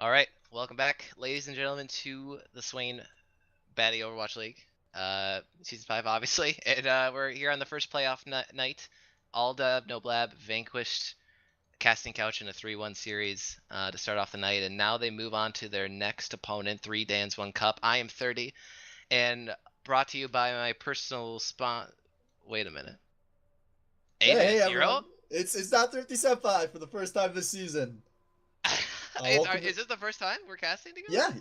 All right, welcome back, ladies and gentlemen, to the Swain Batty Overwatch League, Season 5, obviously. And we're here on the first playoff night. All dub, no blab, vanquished Casting Couch in a 3-1 series to start off the night. And now they move on to their next opponent, 3 Dans, 1 Cup. I am 30, and brought to you by my personal Wait a minute. Hey, 8-0? everyone. It's not 57.5 for the first time this season. Is this the first time we're casting together?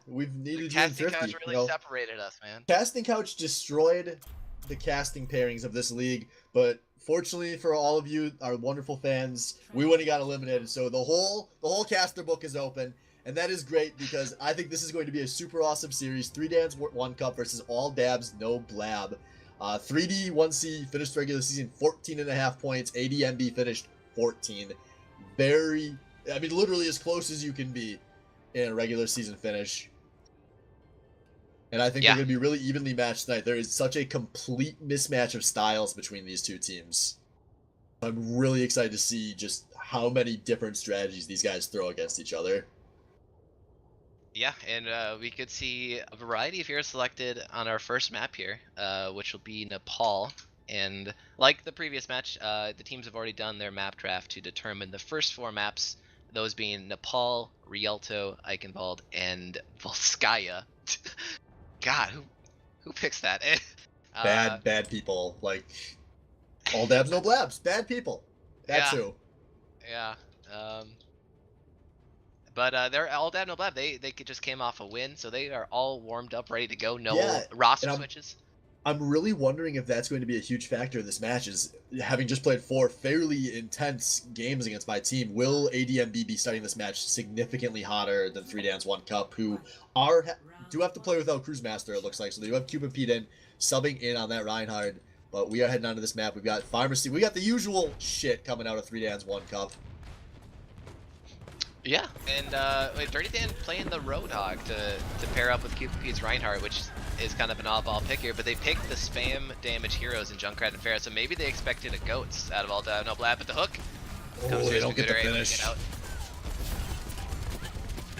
We've needed you in Casting Thrifty. Couch really separated us, man. Casting Couch destroyed the casting pairings of this league, but fortunately for all of you, our wonderful fans, we wouldn't have got eliminated. So the whole caster book is open, and that is great because I think this is going to be a super awesome series. 3 Dans, 1 Cup versus all dabs, no blab. 3D 1C finished regular season 14.5 points. ADNB finished 14. Literally as close as you can be in a regular season finish. And I think they're going to be really evenly matched tonight. There is such a complete mismatch of styles between these two teams. I'm really excited to see just how many different strategies these guys throw against each other. Yeah, and we could see a variety of heroes selected on our first map here, which will be Nepal. And like the previous match, the teams have already done their map draft to determine the first 4 maps, those being Nepal, Rialto, Eichenwald, and Volskaya. God, who picks that? Bad people. Like, all dabs, no blabs. Bad people. That's who. Yeah. But they're all dab, no blab. They just came off a win, so they are all warmed up, ready to go. No roster switches. I'm really wondering if that's going to be a huge factor in this match, is having just played 4 fairly intense games against my team, will ADNB be starting this match significantly hotter than 3 Dans 1 Cup, who do have to play without Cruise Master, it looks like. So they do have Cupid Pete in, subbing in on that Reinhardt. But we are heading onto this map. We've got Pharmacy. We got the usual shit coming out of 3 Dans 1 Cup. Yeah, and Dirty Dan playing the Roadhog to pair up with Cupid Pete's Reinhardt, which is kind of an oddball pick here, but they picked the spam damage heroes in Junkrat and Pharah, so maybe they expected a Goats out of all no blab, but the hook comes they don't get the finish.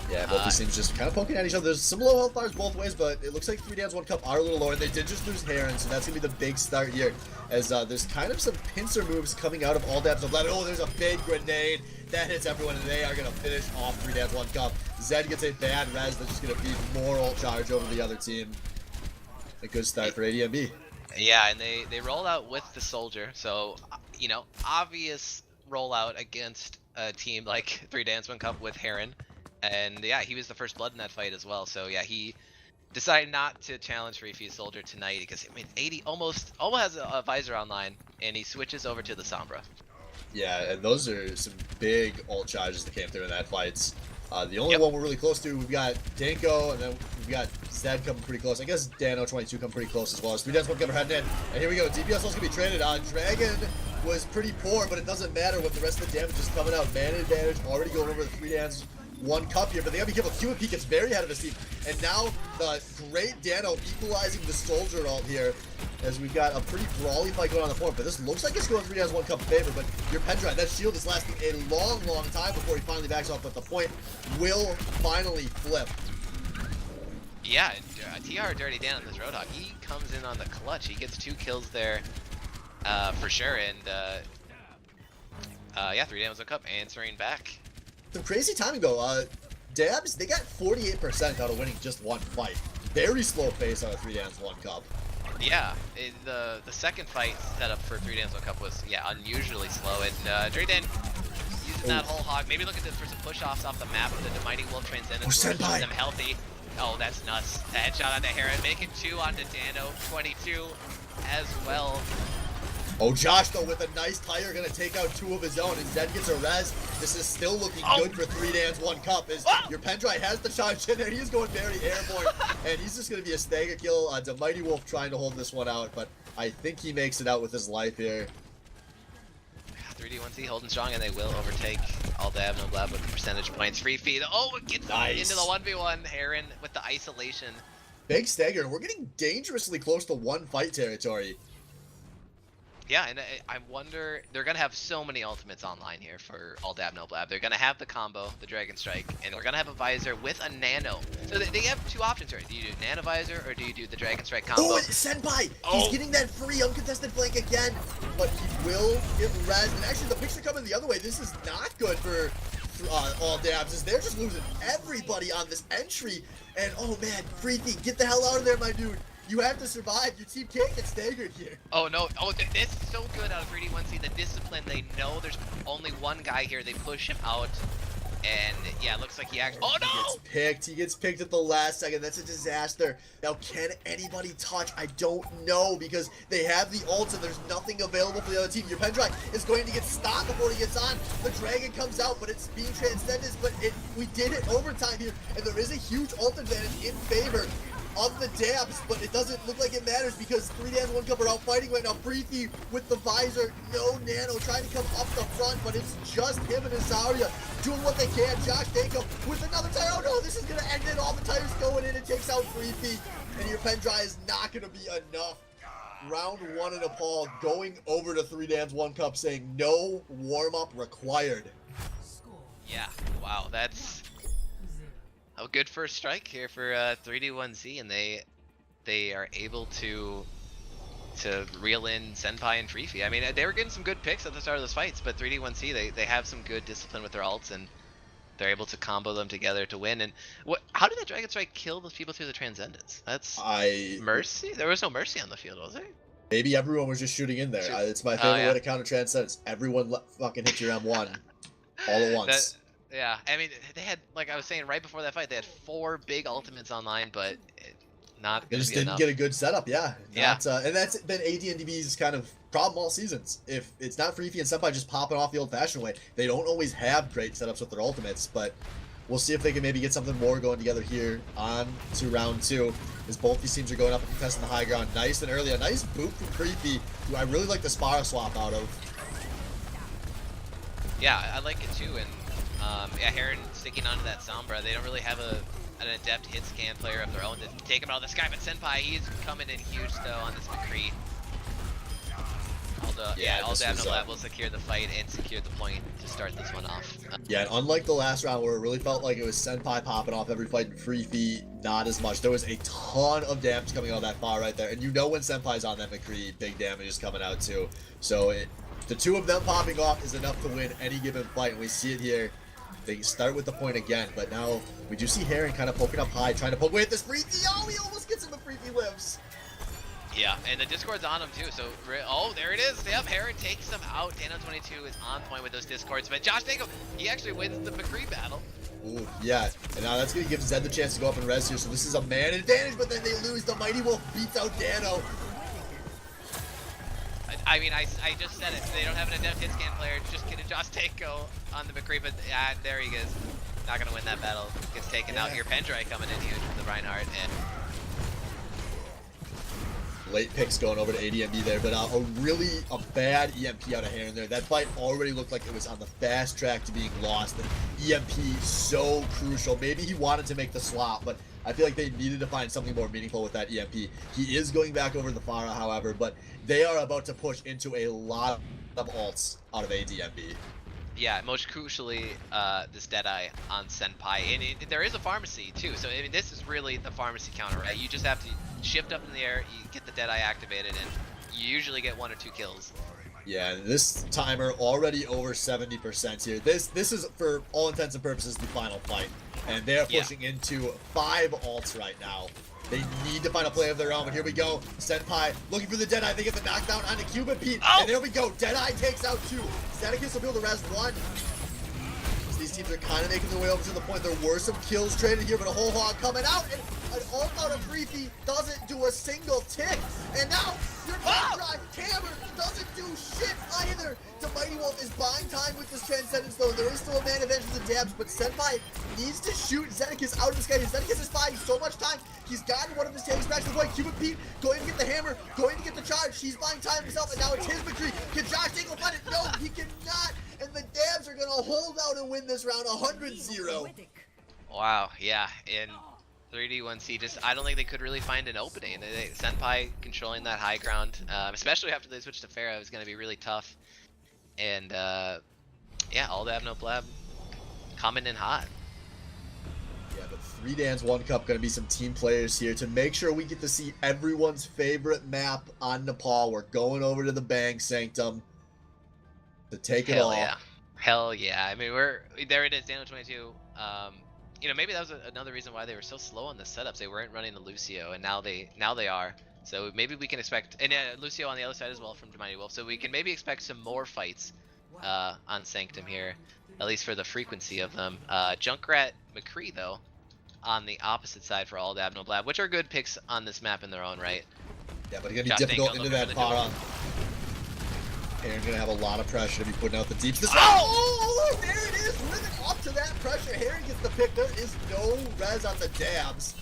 Yeah, both these teams just kind of poking at each other. There's some low health bars both ways, but it looks like 3 Dans 1 Cup are a little lower, and they did just lose Heron, so that's going to be the big start here, as there's kind of some pincer moves coming out of all dabs of blab. Oh, there's a big grenade. That hits everyone, and they are going to finish off 3 Dans 1 Cup. Zed gets a bad res that's just going to feed more ult charge over the other team. A good start for ADNB. Yeah, and they roll out with the Soldier, so, you know, obvious rollout against a team like 3 Dans 1 Cup with Heron. And yeah, he was the first blood in that fight as well, so yeah, he decided not to challenge Reefy's Soldier tonight because, I mean, 80 almost has a visor online, and he switches over to the Sombra. Yeah, and those are some big ult charges that came through in that fight. The only one we're really close to, we've got Danko, and then we've got Zed coming pretty close. I guess Dano22 coming pretty close as well. As 3 Dans 1 Cup are heading in. And here we go, DPS also going to be traded on. Dragon was pretty poor, but it doesn't matter when the rest of the damage is coming out. Man advantage already going over the 3 Dans 1 Cup here, but they gotta be careful. Cupid Pete gets very ahead of his team, and now the great Dano equalizing the Soldier ult here, as we've got a pretty brawly fight going on the floor. But this looks like it's going 3 Dans 1 Cup favor, but your Pendrive, that shield is lasting a long time before he finally backs off, but the point will finally flip. Yeah, TR Dirty Dan on this Roadhog, he comes in on the clutch. He gets 2 kills there for sure, and yeah, 3 Dans 1 Cup answering back. Some crazy timing though. Dabs, they got 48% out of winning just 1 fight. Very slow pace on a 3 Dans 1 Cup. Yeah, the second fight setup for 3 Dans 1 Cup was, yeah, unusually slow, and Dirty Dan using that whole hog. Maybe look at this for some push-offs off the map. The Mighty Wolf Transcendence keeps them healthy. Oh, that's nuts. The headshot onto Heron, making 2 onto Dano, 22 as well. Oh, Josh, though, with a nice tire, going to take out 2 of his own, and Zed gets a res. This is still looking good for 3 Dans 1 Cup, as your Pendrive has the charge in there. He is going very airborne, and he's just going to be a stagger kill. The Mighty Wolf trying to hold this one out, but I think he makes it out with his life here. 3D1C holding strong, and they will overtake all dab, no blab with the percentage points. Free feed. Oh, it gets into the 1v1. Heron with the isolation. Big stagger, and we're getting dangerously close to 1 fight territory. Yeah, and I wonder, they're gonna have so many ultimates online here for all dab no blab. They're gonna have the combo, the Dragon Strike, and they're gonna have a visor with a nano. So they have two options here. Do you do nano visor or do you do the Dragon Strike combo? Oh, Senpai! Oh. He's getting that free uncontested flank again, but he will get res. And actually, the picks are coming the other way. This is not good for all dabs, as they're just losing everybody on this entry. And oh man, Freethy, get the hell out of there, my dude. You have to survive. Your team can't get staggered here. Oh no! Oh, this is so good out of 3D1C. The discipline. They know there's only one guy here. They push him out, and yeah, it looks like he actually. Oh no! He gets picked at the last second. That's a disaster. Now, can anybody touch? I don't know, because they have the ults and there's nothing available for the other team. Your Pendrive is going to get stopped before he gets on. The Dragon comes out, but it's being transcended. But we did it overtime here, and there is a huge ult advantage in favor of the dabs, but it doesn't look like it matters because 3 dabs 1 cup are out fighting right now. Freethy with the visor, no nano, trying to come up the front, but it's just him and Azaria doing what they can. Josh Danko with another tire. Oh no, this is gonna end it. All the tires going in. It takes out Freethy, and your Pendrive is not gonna be enough. Round 1 in Nepal, going over to 3 dabs 1 cup, saying no warm-up required. Yeah, wow, that's a good first strike here for 3D1Z, and they are able to reel in Senpai and Freefy. I mean, they were getting some good picks at the start of those fights, but 3D1C, they have some good discipline with their ults, and they're able to combo them together to win. And how did that Dragon Strike kill those people through the Transcendence? That's Mercy? There was no Mercy on the field, was there? Maybe everyone was just shooting in there. It's my favorite way to counter Transcendence. Everyone fucking hit your M1 all at once. Yeah, I mean, they had, like I was saying right before that fight, they had 4 big ultimates online, but not They just didn't enough. get a good setup, yeah. Yeah. And that's been ADNB's kind of problem all seasons. If it's not Freefy and Senpai just popping off the old-fashioned way, they don't always have great setups with their ultimates, but we'll see if they can maybe get something more going together here on to round 2, as both these teams are going up and contesting the high ground. Nice and early. A nice boot from Freefy, who I really like the Spara swap out of. Yeah, I like it too, and yeah, Heron sticking onto that Sombra. They don't really have an adept hit scan player of their own to take him out of the sky, but Senpai, he's coming in huge though on this McCree. All dab no lab will secure the fight and secure the point to start this one off. Yeah, and unlike the last round where it really felt like it was Senpai popping off every fight and Freefy not as much. There was a ton of damage coming out of that far right there, and you know when Senpai's on that McCree, big damage is coming out too. So the 2 of them popping off is enough to win any given fight, and we see it here. They start with the point again, but now we do see Heron kind of poking up high, trying to poke away at this Freefy. Oh, he almost gets him, but Freefy lives. Yeah, and the Discord's on him too, so, oh, there it is. Yep, Heron takes him out. Dano22 is on point with those Discords, but Josh Danko, he actually wins the McCree battle. Ooh, yeah, and now that's going to give Zed the chance to go up and res here, so this is a man advantage, but then they lose. The Mighty Wolf beats out Dano. I mean, I just said it. They don't have an adept hit scan player. Just get a Josh Danko on the McCree, but there he is. Not gonna win that battle. Gets taken out here. Pendray coming in huge with the Reinhardt, and late picks going over to ADNB there, but a bad EMP out of Heron there. That fight already looked like it was on the fast track to being lost. The EMP so crucial. Maybe he wanted to make the swap, but I feel like they needed to find something more meaningful with that EMP. He is going back over the Farah, however, but they are about to push into a lot of ults out of ADNB. Yeah, most crucially, this Deadeye on Senpai. And there is a pharmacy, too. So, I mean, this is really the pharmacy counter, right? You just have to shift up in the air, you get the Deadeye activated, and you usually get 1 or 2 kills. Yeah, this timer already over 70% here. This is, for all intents and purposes, the final fight. And they're pushing into 5 ults right now. They need to find a play of their own, but here we go. Senpai looking for the Deadeye. They get the knockdown on the Cuban Pete. Oh! And there we go. Deadeye takes out 2. Staticus will be able to res 1. So these teams are kind of making their way over to the point. There were some kills traded here, but a whole hog coming out. And an ult out of Freefy doesn't do a single tick. And now your drive hammer doesn't do shit either. The Mighty Wolf is buying time with this Transcendence though. There is still a man advantage of the dabs, but Senpai needs to shoot Zedekiss out of the sky. Zedekiss is buying so much time. He's gotten one of his tanks back to the way. Cuban Pete going to get the hammer, going to get the charge. He's buying time himself, and now it's his McCree. Can Josh Dangle find it? No, he cannot. And the dabs are going to hold out and win this round 100-0. Wow, yeah, and 3D1C just, I don't think they could really find an opening. Senpai controlling that high ground, especially after they switched to Pharah, is going to be really tough. And yeah, all dab, no blab coming in hot. Yeah, but 3Dan's 1 Cup going to be some team players here to make sure we get to see everyone's favorite map on Nepal. We're going over to the Bang Sanctum to take it all. Hell yeah. Hell yeah. I mean, there it is, Dano 22. You know, maybe that was another reason why they were so slow on the setups. They weren't running the Lucio, and now they are. So maybe we can expect, and Lucio on the other side as well from Mighty Wolf. So we can maybe expect some more fights on Sanctum here, at least for the frequency of them. Junkrat McCree though, on the opposite side for all dab no blab, which are good picks on this map in their own right. Yeah, but it's gonna be difficult into that Para. Aaron's gonna have a lot of pressure to be putting out the deeps. Oh, there it is, living up to that pressure. Aaron gets the pick. There is no res on the dabs.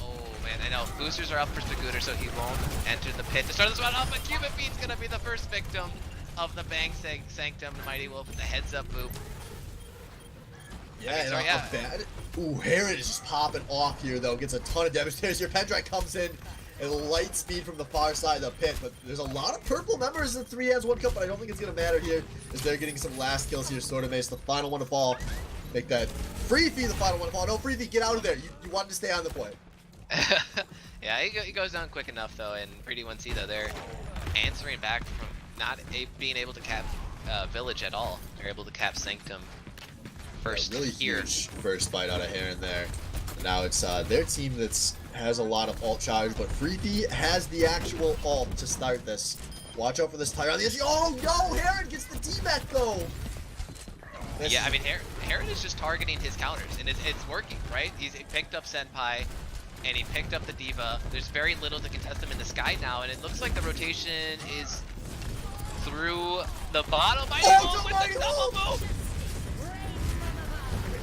Oh man, I know. Boosters are up for Scooter, so he won't enter the pit to start this one off. But Cuban Beat's gonna be the first victim of the Bang Sanctum, the Mighty Wolf with the heads up boop. Yeah, and bad. Ooh, Aaron is just popping off here though. Gets a ton of damage. There's your Pendrite comes in. And light speed from the far side of the pit, but there's a lot of purple members in 3Dan's 1 Cup, but I don't think it's gonna matter here as they're getting some last kills here. Sword of Mace, the final one to fall. Make that Free Fee the final one to fall. No, Free Fee, get out of there. You wanted to stay on the point. Yeah, he goes down quick enough though, and 3D1C though, they're answering back from not being able to cap Village at all. They're able to cap Sanctum first. Yeah, really here. Huge first fight out of Aaron there. Now it's their team has a lot of ult charge, but Freethy has the actual ult to start this. Watch out for this tire on the edge. Oh no, Heron gets the D-Met though. Yeah, I mean, Heron is just targeting his counters, and it's working, right? He picked up Senpai, and he picked up the Diva. There's very little to contest him in the sky now, and it looks like the rotation is through the bottom. Oh, with the double move!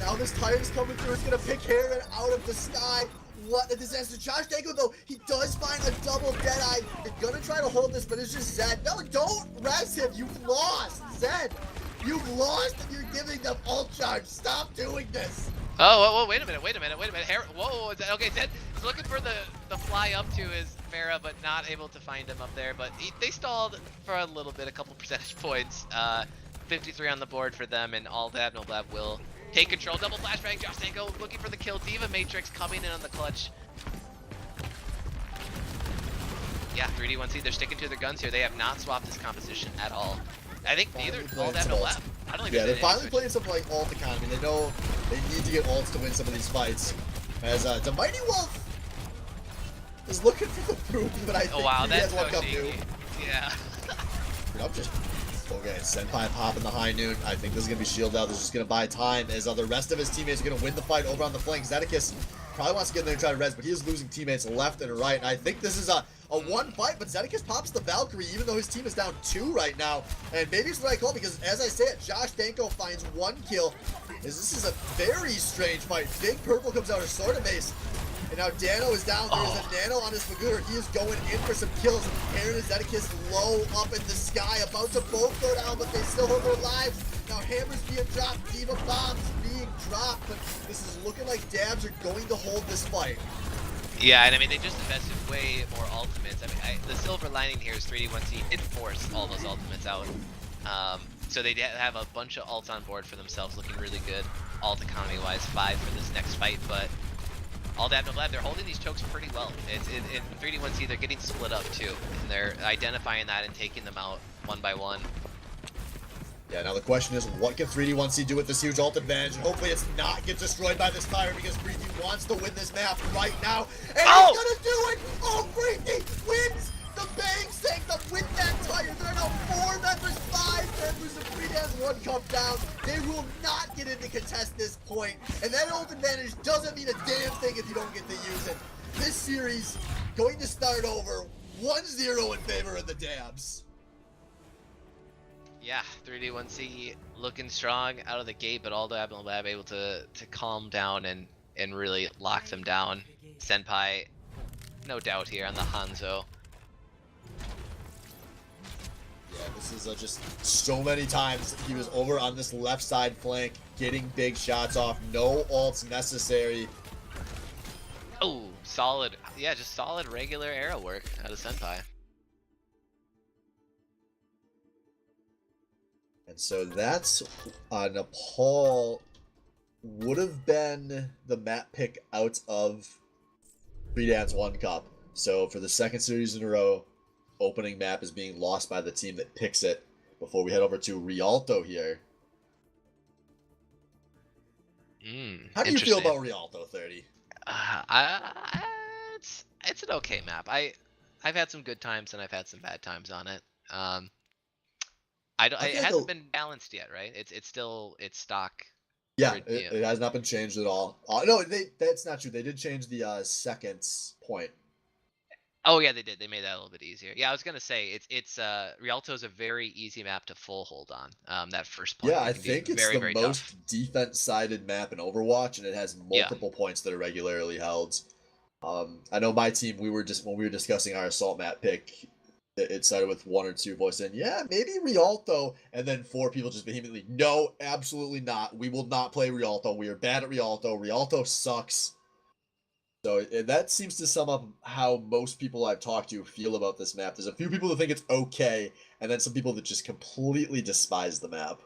Now this tire is coming through. It's gonna pick Heron out of the sky. What a disaster. Josh Danko, though, he does find a double Deadeye. They're gonna try to hold this, but it's just Zed. No, don't rest him. You've lost. Zed, you've lost and you're giving them ult charge. Stop doing this. Oh, wait a minute. Whoa, okay, Zed is looking for the fly up to his Pharah, but not able to find him up there. But they stalled for a little bit, a couple percentage points. 53 on the board for them, and all dab no blab will take control. Double flashbang. Josh Danko looking for the kill. Diva Matrix coming in on the clutch. Yeah, 3D1C, they're sticking to their guns here. They have not swapped this composition at all. I think neither all that no left. I don't think they're finally playing some like ult economy. They know they need to get ults to win some of these fights. As the Mighty Wolf is looking for the proof, but I think he has one up new. Yeah. I'm just okay. Senpai popping the high noon. I think this is gonna be shielded out. This is just gonna buy time as the rest of his teammates are gonna win the fight over on the flank. Zedekiss probably wants to get in there and try to res, but he is losing teammates left and right. And I think this is a one fight, but Zedekiss pops the Valkyrie, even though his team is down 2 right now. And maybe it's what I call, because as I said, Josh Danko finds 1 kill. This is a very strange fight. Big Purple comes out of Sword of Mace. And now Dano is down. There's a Nano on his Magooter. He is going in for some kills. Aaron and Zedekiss low up in the sky, about to both go down, but they still hold their lives. Now Hammers being dropped, Diva bombs being dropped, but this is looking like Dabs are going to hold this fight. Yeah, and I mean, they just invested way more ultimates. I mean, the silver lining here is 3D1C did force all those ultimates out. So they have a bunch of ults on board for themselves, looking really good, ult economy-wise, 5 for this next fight, but all dab no blab, they're holding these chokes pretty well. In 3D1C, they're getting split up too, and they're identifying that and taking them out one by one. Yeah, now the question is, what can 3D1C do with this huge ult advantage? Hopefully it's not get destroyed by this tire, because Freethy wants to win this map right now. And he's gonna do it! Oh, Freethy wins the Bang Sanctum with that tire. There are now 4 members, 5 members of 3D's 1 Cup down. They will not get in to contest this point. And that ult advantage doesn't mean a damn thing if you don't get to use it. This series going to start over 1-0 in favor of the Dabs. Yeah, 3D1C looking strong out of the gate, but all dab no blab able to calm down and really lock them down. Senpai, no doubt here on the Hanzo. Yeah, this is just so many times he was over on this left side flank, getting big shots off, no ults necessary. Oh, solid. Yeah, just solid regular arrow work out of Senpai. And so that's Nepal would have been the map pick out of Free Dance 1 Cup. So for the second series in a row, opening map is being lost by the team that picks it. Before we head over to Rialto here. How do you feel Interesting. about Rialto 30? It's an okay map. I've had some good times and I've had some bad times on it. I it feel like hasn't been balanced yet, right? It's still it's stock. yeah, Or, it has not been changed at all. No, that's not true. They did change the second point. Oh yeah, they did. They made that a little bit easier. Yeah, I was gonna say it's Rialto is a very easy map to full hold on. That first Yeah, point I it can be think it's very the very tough. most defense-sided map in Overwatch, and it has Yeah. multiple points that are regularly held. I know my team. When we were discussing our assault map pick, it started with one or two voices saying, "Yeah, maybe Rialto," and then four people just vehemently, "No, absolutely not. We will not play Rialto. We are bad at Rialto. Rialto sucks." So that seems to sum up how most people I've talked to feel about this map. There's a few people that think it's okay, and then some people that just completely despise the map.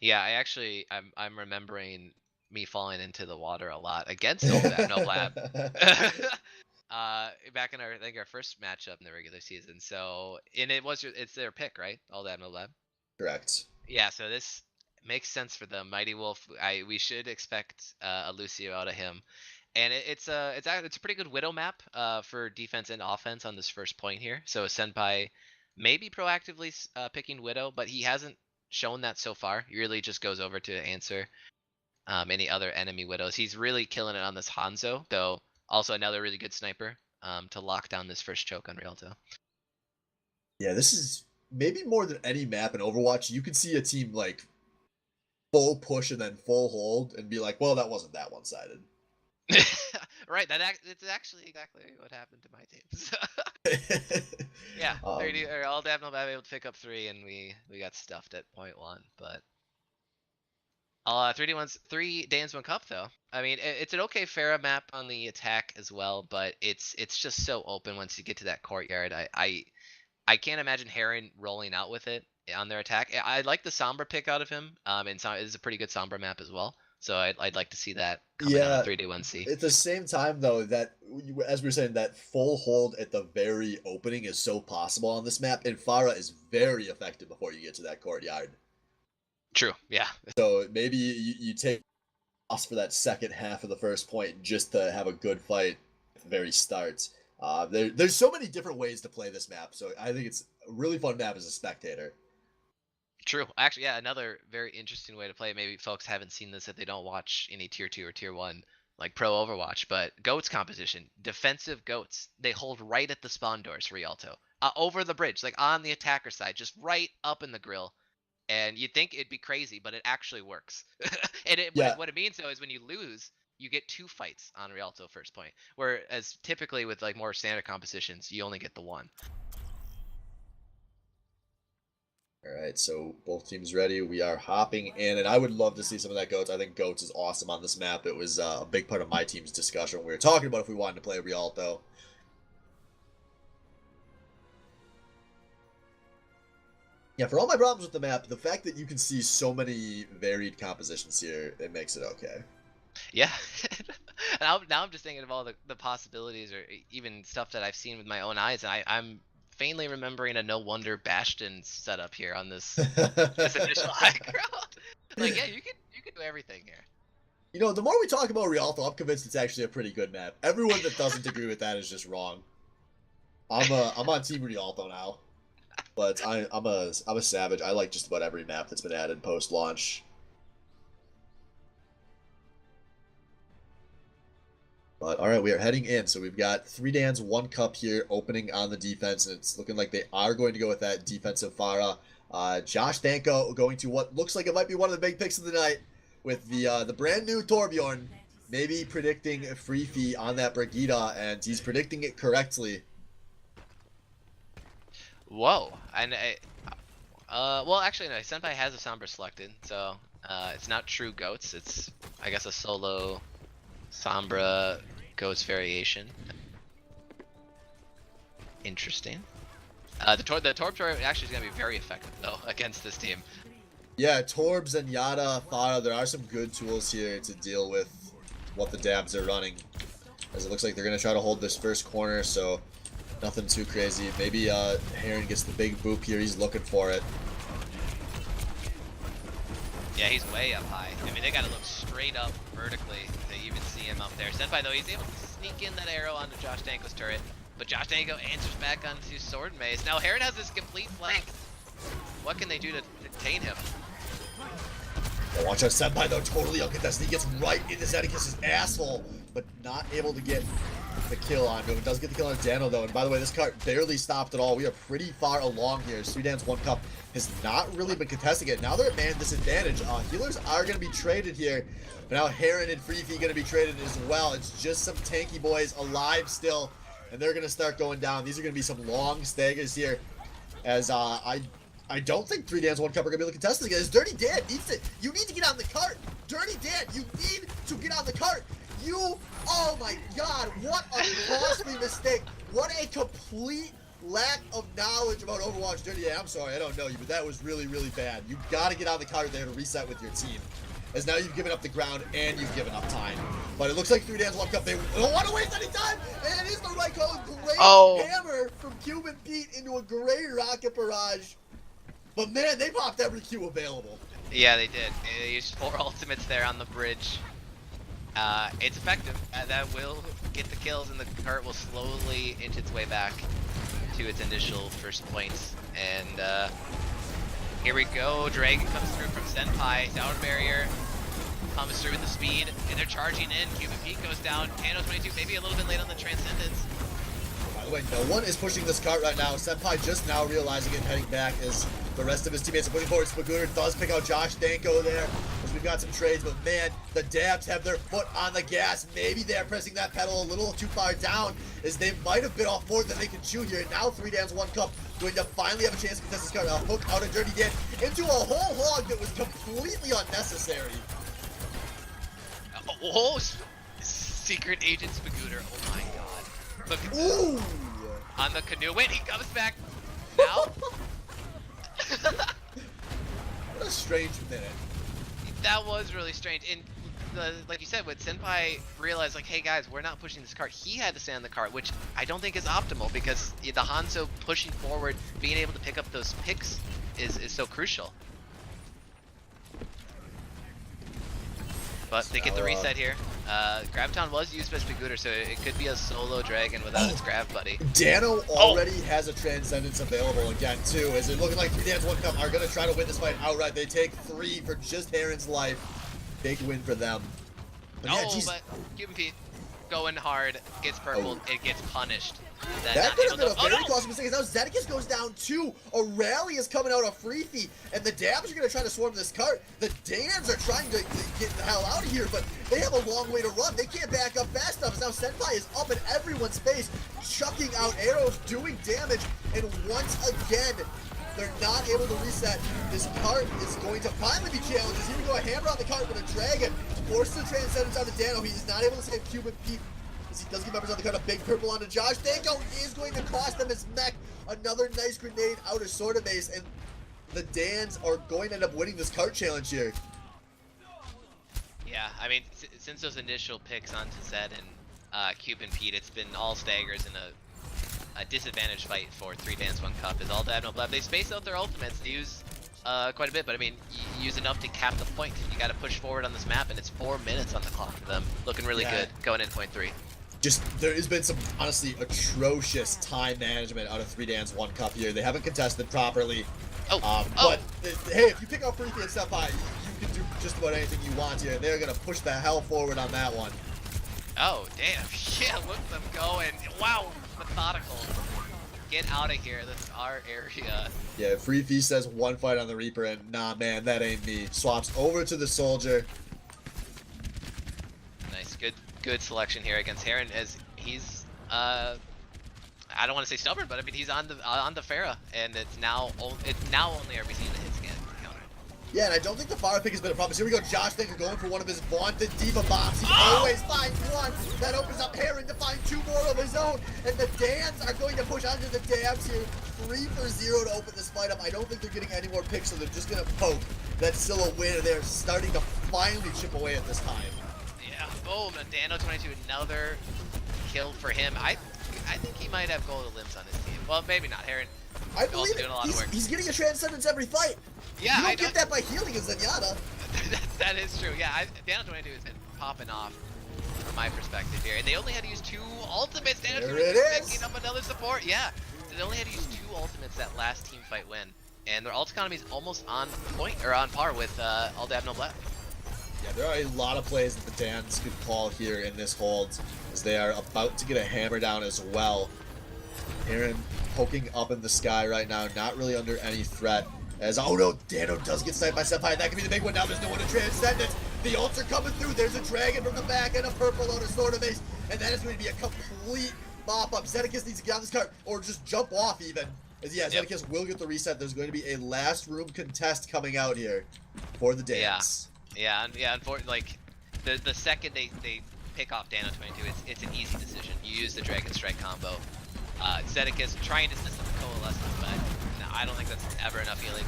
Yeah, I'm remembering me falling into the water a lot against No Blab. Back in our I think our first matchup in the regular season. So and it's their pick, right? All that No Lab. Correct. Yeah, so this makes sense for them. Mighty Wolf, we should expect a Lucio out of him. And it's a pretty good Widow map for defense and offense on this first point here. So Senpai maybe proactively picking Widow, but he hasn't shown that so far. He really just goes over to answer any other enemy Widows. He's really killing it on this Hanzo, though also another really good sniper to lock down this first choke on Rialto. Yeah, this is maybe more than any map in Overwatch. You could see a team like full push and then full hold and be like, well, that wasn't that one sided. Right, it's actually exactly what happened to my team. Yeah, 30 or all definitely able to pick up 3, and we got stuffed at point 1. But 3 Dan's 1 Cup though. I mean, it's an okay Pharah map on the attack as well, but it's just so open once you get to that courtyard. I can't imagine Heron rolling out with it on their attack. I like the Sombra pick out of him. And it is a pretty good Sombra map as well. So I'd like to see that coming out of Yeah, 3D1C. at the same time, though, that as we were saying, that full hold at the very opening is so possible on this map, and Farah is very effective before you get to that courtyard. True. Yeah. So maybe you take loss for that second half of the first point just to have a good fight at the very start. There's so many different ways to play this map, so I think it's a really fun map as a spectator. True. Actually, yeah, another very interesting way to play. Maybe folks haven't seen this if they don't watch any tier 2 or tier 1 like pro Overwatch, but goats competition, defensive goats. They hold right at the spawn doors for Rialto. Over the bridge, like on the attacker side, just right up in the grill. And you'd think it'd be crazy, but it actually works. And Yeah, what it means though is when you lose, you get 2 fights on Rialto first point. Whereas typically with like more standard compositions, you only get the 1. all right, so both teams ready. We are hopping in, and I would love to see some of that Goats. I think Goats is awesome on this map. It was a big part of my team's discussion. We were talking about if we wanted to play Rialto. Yeah, for all my problems with the map, the fact that you can see so many varied compositions here, it makes it okay. Yeah. Now I'm just thinking of all the possibilities or even stuff that I've seen with my own eyes. And I'm faintly remembering a No Wonder Bastion setup here on this initial high ground. Like, yeah, you can do everything here. You know, the more we talk about Rialto, I'm convinced it's actually a pretty good map. Everyone that doesn't agree with that is just wrong. I'm on Team Rialto now, but I'm a savage. I like just about every map that's been added post launch. But all right, we are heading in. So we've got 3 Dans, 1 Cup here opening on the defense, and it's looking like they are going to go with that defensive Farah. Josh Danko going to what looks like it might be one of the big picks of the night with the brand new Torbjorn, maybe predicting a free fee on that Brigida, and he's predicting it correctly. Whoa. And well, actually, no. Senpai has a Sombra selected, so it's not true goats. It's I guess a solo Sombra ghost variation. Interesting. The Torb turret actually is going to be very effective, though, against this team. Yeah, Torbs and Yada, Fada, there are some good tools here to deal with what the dabs are running. As it looks like they're going to try to hold this first corner, so nothing too crazy. Maybe Heron gets the big boop here. He's looking for it. Yeah, he's way up high. I mean, they got to look straight up vertically to even see him up there. Senpai, though, he's able to sneak in that arrow onto Josh Danko's turret, but Josh Danko answers back onto Sword Maze. Now, Heron has this complete flank. What can they do to detain him? Oh, watch out, Senpai, though, totally uncontested. He gets right into Zedekis' asshole, but not able to get the kill on him. It does get the kill on Dano, though. And by the way, this cart barely stopped at all. We are pretty far along here. Sudan's 1 cup has not really been contesting it. Now they're at man disadvantage. Healers are going to be traded here. But now Heron and Freefy going to be traded as well. It's just some tanky boys alive still. And they're going to start going down. These are going to be some long staggers here. As I don't think 3 Dan's 1 cup are going to be able to contest this again. Dirty Dan needs to, you need to get on the cart. Dirty Dan, you need to get on the cart. Oh my god, what a costly mistake. What a complete lack of knowledge about Overwatch. Dirty Dan, I'm sorry, I don't know you, but that was really, really bad. You got to get on the cart there to reset with your team. As now you've given up the ground and you've given up time. But it looks like 3 Dan's 1 cup, they don't want to waste any time. And it is the right call. Great hammer from Cuban Pete into a great rocket barrage. But man, they popped every Q available. Yeah, they did. They used 4 ultimates there on the bridge. It's effective. That will get the kills, and the cart will slowly inch its way back to its initial first points. And here we go. Dragon comes through from Senpai. Sound barrier comes through with the speed, and they're charging in. Cuban Pete goes down. Tano 22, maybe a little bit late on the Transcendence. By the way, no one is pushing this cart right now. Senpai just now realizing it, heading back as the rest of his teammates are pushing forward. Spagooter does pick out Josh Danko there, as we've got some trades, but man, the dabs have their foot on the gas. Maybe they're pressing that pedal a little too far down, as they might have bit off more than they can chew here. And now 3 Dan's 1 cup going to finally have a chance to contest this cart. A hook out of Dirty Dan into a whole hog that was completely unnecessary. Oh, Secret Agent Spagooter. Oh my god. Look at Ooh! on the canoe. Wait, he comes back now? What a strange minute. That was really strange. And like you said, when Senpai realized, like, hey guys, we're not pushing this cart, he had to stay on the cart, which I don't think is optimal, because the Hanzo pushing forward, being able to pick up those picks is so crucial. But they get the reset here. Graviton was used by Spagooter, so it could be a solo dragon without its grab buddy. Dano already has a Transcendence available again, too. As it looking like 3 Dan's 1 cup are going to try to win this fight outright. They take 3 for just Heron's life. Big win for them. But yeah, but Cuban Pete going hard, gets purpled, it gets punished. That could have been a very costly mistake. Now Zedekis goes down too. A rally is coming out of Freefy, and the Dabs are going to try to swarm this cart. The Dans are trying to get the hell out of here, but they have a long way to run. They can't back up fast enough. Now Senpai is up in everyone's face, chucking out arrows, doing damage, and once again, they're not able to reset. This cart is going to finally be challenged. Here we go, a hammer on the cart with a dragon. Forces the Transcendence out of Dano. He is not able to save Cuban Pete. He does get members on the cart. A big purple onto Josh. Danko is going to cost them his mech. Another nice grenade out of Sorta Base, and the Dans are going to end up winning this cart challenge here. Yeah, I mean, since those initial picks onto Zed and Cuban Pete, it's been all staggers in a disadvantage fight for 3 Dans 1 cup. Is all dab no blab. They space out their ultimates. They use quite a bit, but I mean, you use enough to cap the point. You got to push forward on this map, and it's 4 minutes on the clock for them. Looking really good going in point 3. Just, there has been some, honestly, atrocious time management out of 3 Dan's 1 cup here. They haven't contested properly. But, hey, if you pick out Freefy and Senpai, you can do just about anything you want here. They're going to push the hell forward on that one. Oh, damn. Yeah, look at them going. Wow, methodical. Get out of here. This is our area. Yeah, Freefy says 1 fight on the Reaper, and nah, man, that ain't me. Swaps over to the Soldier. Nice, good selection here against Heron, as he's I don't want to say stubborn, but I mean he's on the Pharah, and it's now only RBC that hits again to counter. Yeah, and I don't think the fire pick has been a problem. So here we go, Josh Thinker going for one of his vaunted diva bombs. He always finds one. That opens up Heron to find 2 more of his own. And the Dans are going to push onto the Dabs here. 3 for 0 to open this fight up. I don't think they're getting any more picks, so they're just going to poke. That's still a win. They're starting to finally chip away at this time. Yeah, boom, and Dano 22, another kill for him. I think he might have golden limbs on his team. Well, maybe not. Heron I believe also doing a lot of work. he's getting a Transcendence every fight. Yeah, you don't get that by healing a Zenyatta. That is true. Yeah, Dano 22 has been popping off from my perspective here. And they only had to use 2 ultimates. Dano 22 picking up another support. Yeah, they only had to use 2 ultimates that last team fight win. And their ult economy is almost on point, or on par with all Dab No Blab. Yeah, there are a lot of plays that the Dans could call here in this hold, as they are about to get a hammer down as well. Heron poking up in the sky right now, not really under any threat. As, oh no, Dano does get sniped by Senpai. That could be the big one. Now there's no one to transcend it. The ults are coming through. There's a dragon from the back and a purple on a sword of ace. And that is going to be a complete mop-up. Zedekis needs to get on this cart, or just jump off even. As yeah, Zedekis will get the reset. There's going to be a last room contest coming out here for the Dans. Yeah, unfortunately, like, the second they pick off Dano 22, it's an easy decision. You use the Dragon Strike combo. Zedekis trying to system coalescence, but no, I don't think that's ever enough healing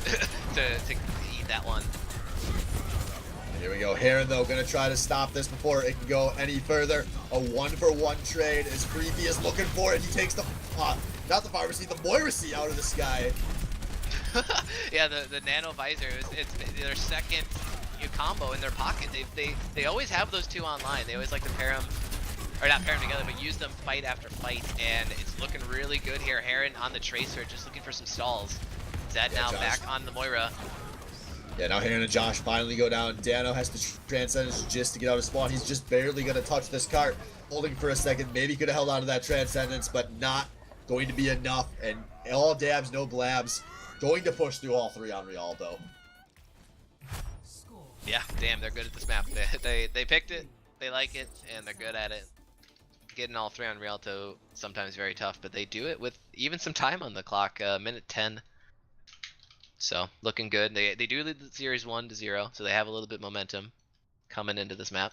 to eat that one. Here we go. Heron, though, going to try to stop this before it can go any further. A 1-for-1 trade as Creepy is looking for it. He takes the, not the Pharmacy, the Moiracy out of the sky. Yeah, the Nano Visor, it's their second combo in their pocket. They always have those 2 online. They always like to pair them, or not pair them together, but use them fight after fight, and it's looking really good here. Heron on the Tracer, just looking for some stalls. Zed now Josh back on the Moira. Yeah, now Heron and Josh finally go down. Dano has to Transcendence just to get out of spawn. He's just barely going to touch this cart. Holding for a second. Maybe could have held on to that Transcendence, but not going to be enough. And all Dabs, no Blabs. Going to push through all 3 on Rialto. Yeah, damn, they're good at this map. They picked it, they like it, and they're good at it. Getting all 3 on Rialto sometimes very tough, but they do it with even some time on the clock, minute 10. So, looking good. They do lead the series 1-0, so they have a little bit momentum coming into this map.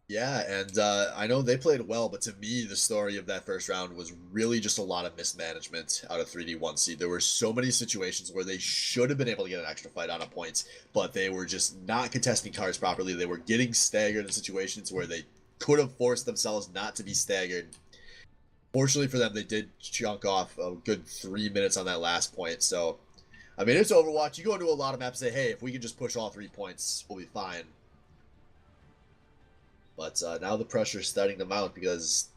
Yeah, and I know they played well, but to me, the story of that first round was really just a lot of mismanagement out of 3D1 seed. There were so many situations where they should have been able to get an extra fight on a point, but they were just not contesting cards properly. They were getting staggered in situations where they could have forced themselves not to be staggered. Fortunately for them, they did chunk off a good 3 minutes on that last point. So, I mean, it's Overwatch. You go into a lot of maps and say, hey, if we can just push all 3 points, we'll be fine. But now the pressure is starting to mount because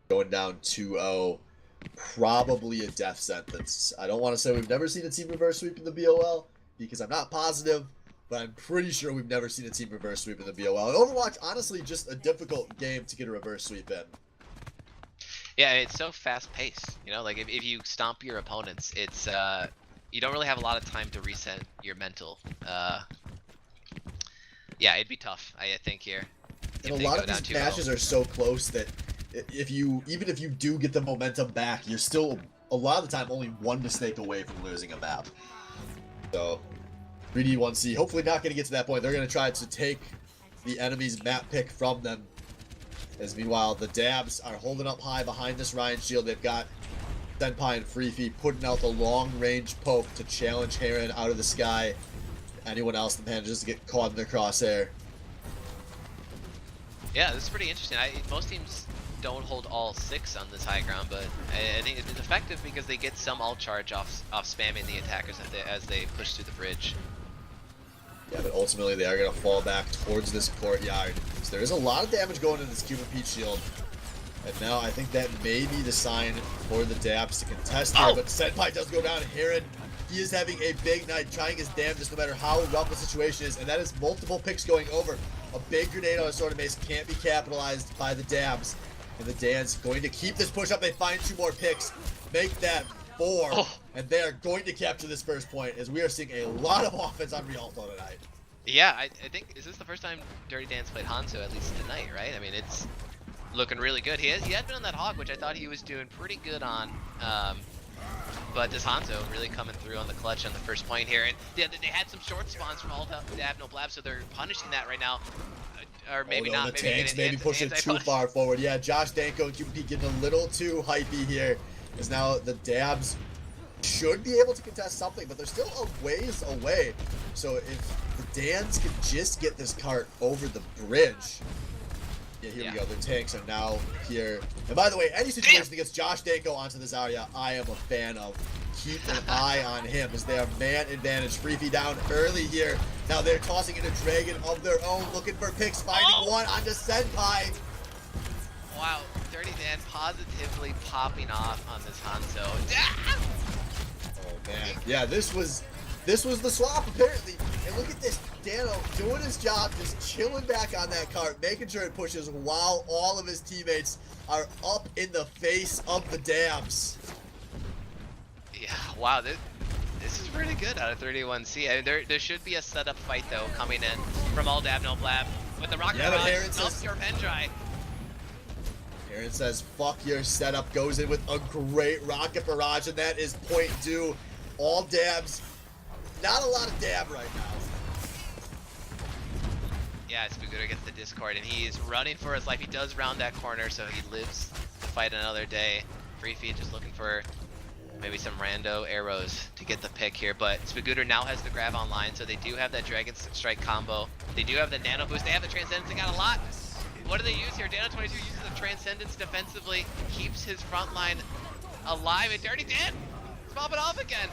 going down 2-0, probably a death sentence. I don't want to say we've never seen a team reverse sweep in the BOL because I'm not positive, but I'm pretty sure we've never seen a team reverse sweep in the BOL. And Overwatch, honestly, just a difficult game to get a reverse sweep in. Yeah, it's so fast-paced. You know, like if you stomp your opponents, it's you don't really have a lot of time to reset your mental. Yeah, it'd be tough, I think here. And a lot of these matches are so close that even if you do get the momentum back, you're still a lot of the time only 1 mistake away from losing a map. So 3D1C, hopefully not going to get to that point. They're going to try to take the enemy's map pick from them. As meanwhile, the Dabs are holding up high behind this Ryan shield. They've got Senpai and Freefy putting out the long-range poke to challenge Heron out of the sky. Anyone else that manages to get caught in their crosshair. Yeah, this is pretty interesting. Most teams don't hold all 6 on this high ground, but I think it's effective because they get some ult charge off spamming the attackers as they push through the bridge. Yeah, but ultimately they are going to fall back towards this courtyard. So there is a lot of damage going into this Cuban Peach shield. And now I think that may be the sign for the Dabs to contest here. But Senpai does go down. Heron, he is having a big night, trying his damnedest no matter how rough the situation is. And that is multiple picks going over. A big grenade on a sword of mace can't be capitalized by the Dabs. And the Dans going to keep this push up. They find 2 more picks. Make that 4. And they are going to capture this first point as we are seeing a lot of offense on Rialto tonight. Yeah, I think, is this the first time Dirty Dan's played Hanzo, at least tonight, right? I mean, it's looking really good. He had been on that Hog, which I thought he was doing pretty good on. But this Hanzo really coming through on the clutch on the first point here. And they had some short spawns from all the have no blab, so they're punishing that right now. Or maybe not. The maybe tanks maybe pushing too far forward. Yeah, Josh Danko and QP getting a little too hypey here. As now the Dabs should be able to contest something, but they're still a ways away. So if the Dans can just get this cart over the bridge. Yeah, here we go. The tanks are now here. And by the way, any situation that gets Josh Danko onto this area, I am a fan of. Keep an eye on him as they are man advantage. Freefy down early here. Now they're tossing in a dragon of their own, looking for picks, finding one onto Senpai. Wow, Dirty Dan positively popping off on this Hanzo. Oh man, yeah, this was the swap apparently. And look at this, Dano doing his job, just chilling back on that cart, making sure it pushes while all of his teammates are up in the face of the Dabs. Yeah, wow, this is pretty good out of 31C. I mean, there should be a setup fight though coming in from all Dab no blab with the rocket barrage. Melts your pen dry. Aaron says, "Fuck your setup." Goes in with a great rocket barrage, and that is point due. All Dabs. Not a lot of dab right now. Yeah, Spagooter gets the Discord, and he's running for his life. He does round that corner, so he lives to fight another day. Freefy just looking for maybe some rando arrows to get the pick here, but Spagooter now has the grab online, so they do have that Dragon Strike combo. They do have the Nano Boost. They have the Transcendence. They got a lot. What do they use here? Dano 22 uses the Transcendence defensively, keeps his front line alive, and Dirty Dan is popping off again.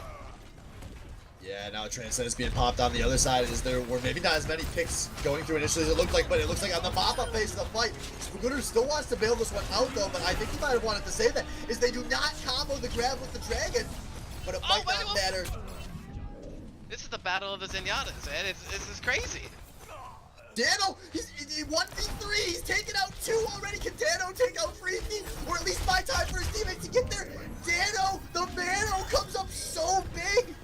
Yeah, now Transcendence being popped on the other side as there were maybe not as many picks going through initially as it looked like, but it looks like on the mop-up phase of the fight, Spagooter still wants to bail this one out though, but I think he might have wanted to say that, is they do not combo the grab with the Dragon, but it might not matter. This is the battle of the Zenyatas, man. This is crazy. Dano, he's 1v3, he's taken out 2 already. Can Dano take out Freefy, or at least buy time for his teammates to get there? Dano, the Mano comes up so big.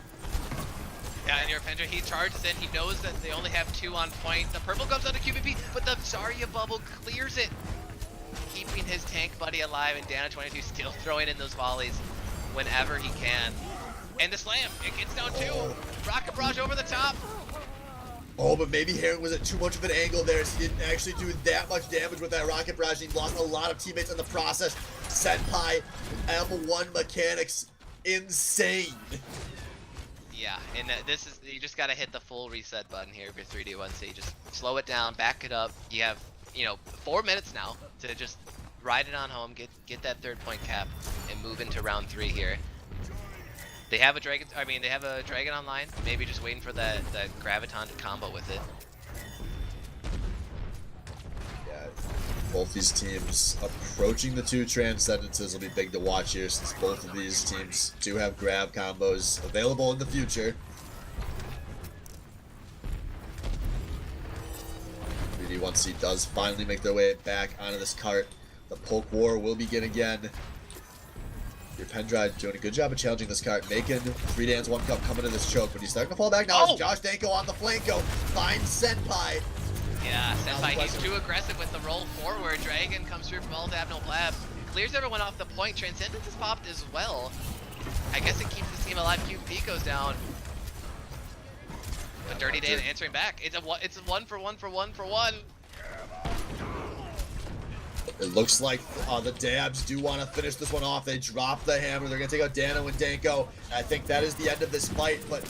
Yeah, and your Pendra, he charges in. He knows that they only have 2 on point. The purple comes out of QPP, but the Zarya bubble clears it, keeping his tank buddy alive. And Dana 22 still throwing in those volleys whenever he can. And the slam, it gets down 2. Rocket barrage over the top. Oh, but maybe Heron was at too much of an angle there, so he didn't actually do that much damage with that rocket barrage. He lost a lot of teammates in the process. Senpai, M1 mechanics, insane. Yeah, and this is, you just gotta hit the full reset button here for 3D1C. Just slow it down, back it up. You have, 4 minutes now to just ride it on home, get that 3rd point cap, and move into round 3 here. They have a dragon. They have a dragon online. Maybe just waiting for that graviton to combo with it. Yeah, both these teams approaching the 2 Transcendences will be big to watch here, since both of these teams do have grab combos available in the future. 3D1C does finally make their way back onto this cart. The poke war will begin again. Your Pendrive doing a good job of challenging this cart, making 3Dan's 1 cup coming to this choke, but he's starting to fall back now. As Josh Danko on the flanko finds Senpai. Yeah, Senpai, he's too aggressive with the roll forward. Dragon comes through from all Dab no blab. Clears everyone off the point. Transcendence is popped as well. I guess it keeps his team alive. QP goes down. But Dirty Dan answering back. It's a 1 for 1 for 1 for 1. It looks like the Dabs do want to finish this one off. They drop the hammer. They're going to take out Dano and Danko. I think that is the end of this fight, but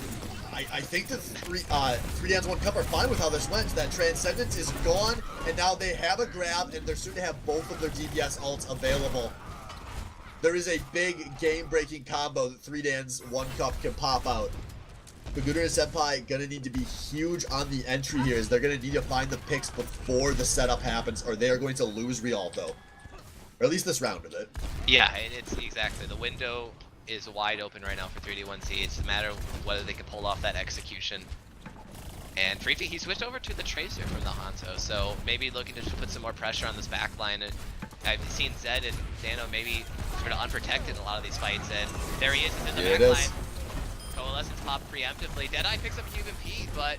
I think the 3Dan's 1 cup are fine with how this went. That Transcendence is gone, and now they have a grab, and they're soon to have both of their DPS ults available. There is a big game-breaking combo that 3Dan's 1 cup can pop out. Spagooter and Senpai gonna need to be huge on the entry here, as they're gonna need to find the picks before the setup happens, or they are going to lose Rialto. Or at least this round of it. Yeah, it's exactly. The window is wide open right now for 3D1C. It's a matter of whether they can pull off that execution. And Freefy, he switched over to the Tracer from the Hanzo, so maybe looking to just put some more pressure on this back line. And I've seen Zed and Dano maybe sort of unprotected in a lot of these fights, and there he is in the back line. Coalescence pop preemptively. Deadeye picks up QP, but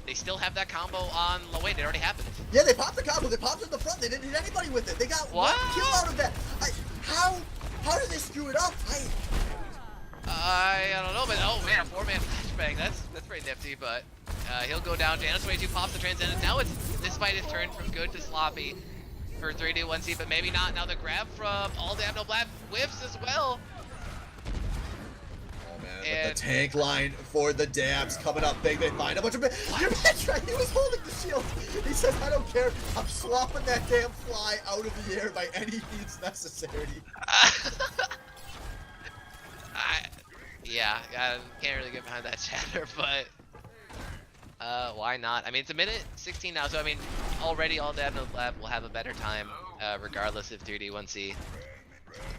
they still have that combo on low. Wait, it already happened. Yeah, they popped the combo. They popped it in the front. They didn't hit anybody with it. They got 1 kill out of that. How did they screw it up? I don't know, but oh man, a 4-man flashbang. That's pretty nifty, but he'll go down. Dano22 pops the Transcendence. Now this fight has turned from good to sloppy for 3D1C, but maybe not. Now the grab from All Dab No Blab whiffs as well. Oh man, but the tank line for the Dabs coming up big. They find a bunch of your man's right. He was holding the shield. He says, "I don't care. I'm swapping that damn fly out of the air by any means necessary." Yeah, I can't really get behind that chatter, but why not? I mean, it's a minute 16 now, so I mean, already All Dab No Blab will have a better time, regardless if 3D1C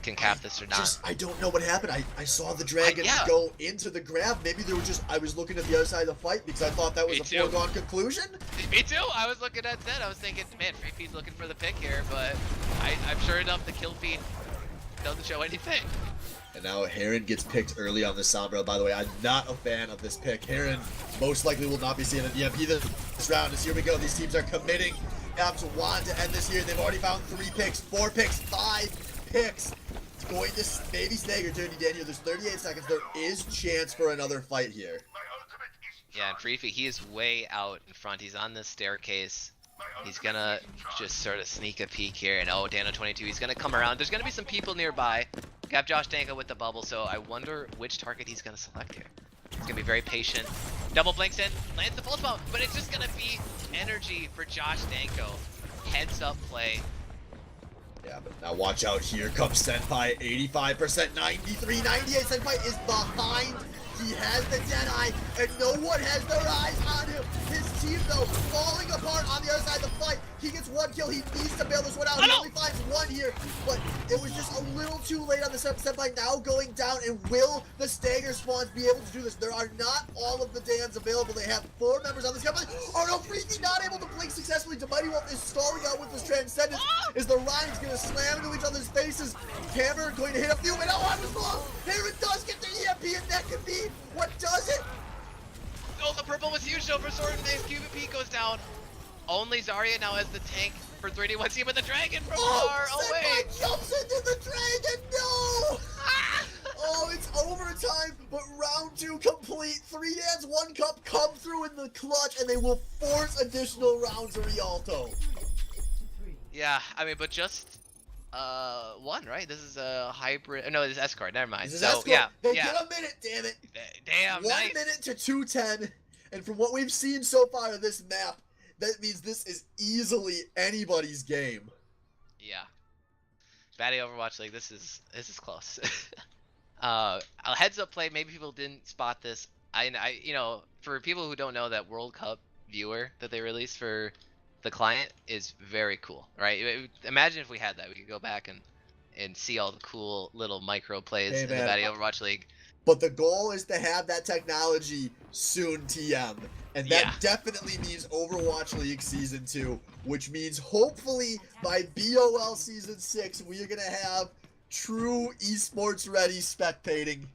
can cap this or not. I don't know what happened. I saw the dragon go into the grab. Maybe there was I was looking at the other side of the fight because I thought that was a foregone conclusion. Me too. I was looking at that. I was thinking, man, FreeFeed's looking for the pick here, but I'm sure enough the kill feed doesn't show anything. And now Heron gets picked early on this Sombra. By the way, I'm not a fan of this pick. Heron most likely will not be seeing an EMP this round. As here we go, these teams are committing. Abs want to end this here. They've already found 3 picks, 4 picks, 5 picks. It's going to maybe snag or Dirty Daniel. There's 38 seconds. There is chance for another fight here. Yeah, and FreeFeed, he is way out in front. He's on this staircase. He's gonna just sort of sneak a peek here, and oh, Dano22, he's gonna come around. There's gonna be some people nearby. Got Josh Danko with the bubble, so I wonder which target he's gonna select here. He's gonna be very patient. Double blinks in, lands the pulse bomb, but it's just gonna be energy for Josh Danko. Heads up play. Yeah, but now watch out. Here comes Senpai. 85%, 93, 98. Senpai is behind. He has the Deadeye, and no one has their eyes on him. His team, though, falling apart on the other side of the fight. He gets 1 kill. He needs to bail this one out. He only finds 1 here, but it was just a little too late on the Senpai now going down. And will the Stagger spawns be able to do this? There are not all of the dams available. They have 4 members on this Senpai. Oh no, Freaky not able to blink successfully. Mighty Wolf is stalling out with this Transcendence. Is the Ryan's going to slam into each other's faces? Camera going to hit a few, and oh, I was wrong. Here it does get the EMP, and that could be what does it. Oh, the purple was huge though for Sword and Mace. Cuban P goes down. Only Zarya now has the tank for 3D1C, but the dragon from far away. Senpai jumps into the dragon. No. Oh, it's overtime, but round 2 complete. 3 Dans, 1 cup come through in the clutch, and they will force additional rounds of Rialto. Yeah, I mean, but just 1, right? This is a hybrid. No, this is S-Card. Never mind. This is so, S-Card. yeah, They yeah. get a minute, damn it. Damn, 1 nice. minute to 2:10, and from what we've seen so far of this map, that means this is easily anybody's game. Yeah. Batty Overwatch League. This is close. A heads up play. Maybe people didn't spot this. I you know, for people who don't know, that World Cup viewer that they released for the client is very cool, right? Imagine if we had that. We could go back and see all the cool little micro plays in the Batty Overwatch League. But the goal is to have that technology soon, TM. And that definitely means Overwatch League Season 2, which means hopefully by BOL Season 6, we are going to have true esports ready spectating.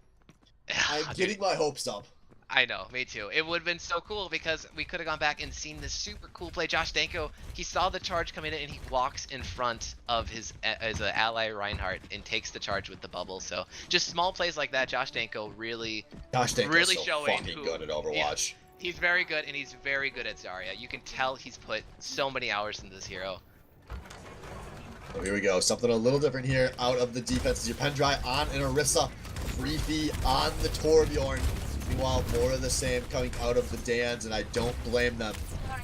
I'm getting my hopes up. I know, me too. It would have been so cool because we could have gone back and seen this super cool play. Josh Danko, he saw the charge coming in and he walks in front of his ally Reinhardt and takes the charge with the bubble. So just small plays like that, Josh Danko really showing fucking good at Overwatch. Yeah, he's very good, and he's very good at Zarya. You can tell he's put so many hours into this hero. So here we go. Something a little different here out of the defense. Your pen dry on an Orisa. Freefy on the Torbjorn. Meanwhile, more of the same coming out of the Dans, and I don't blame them.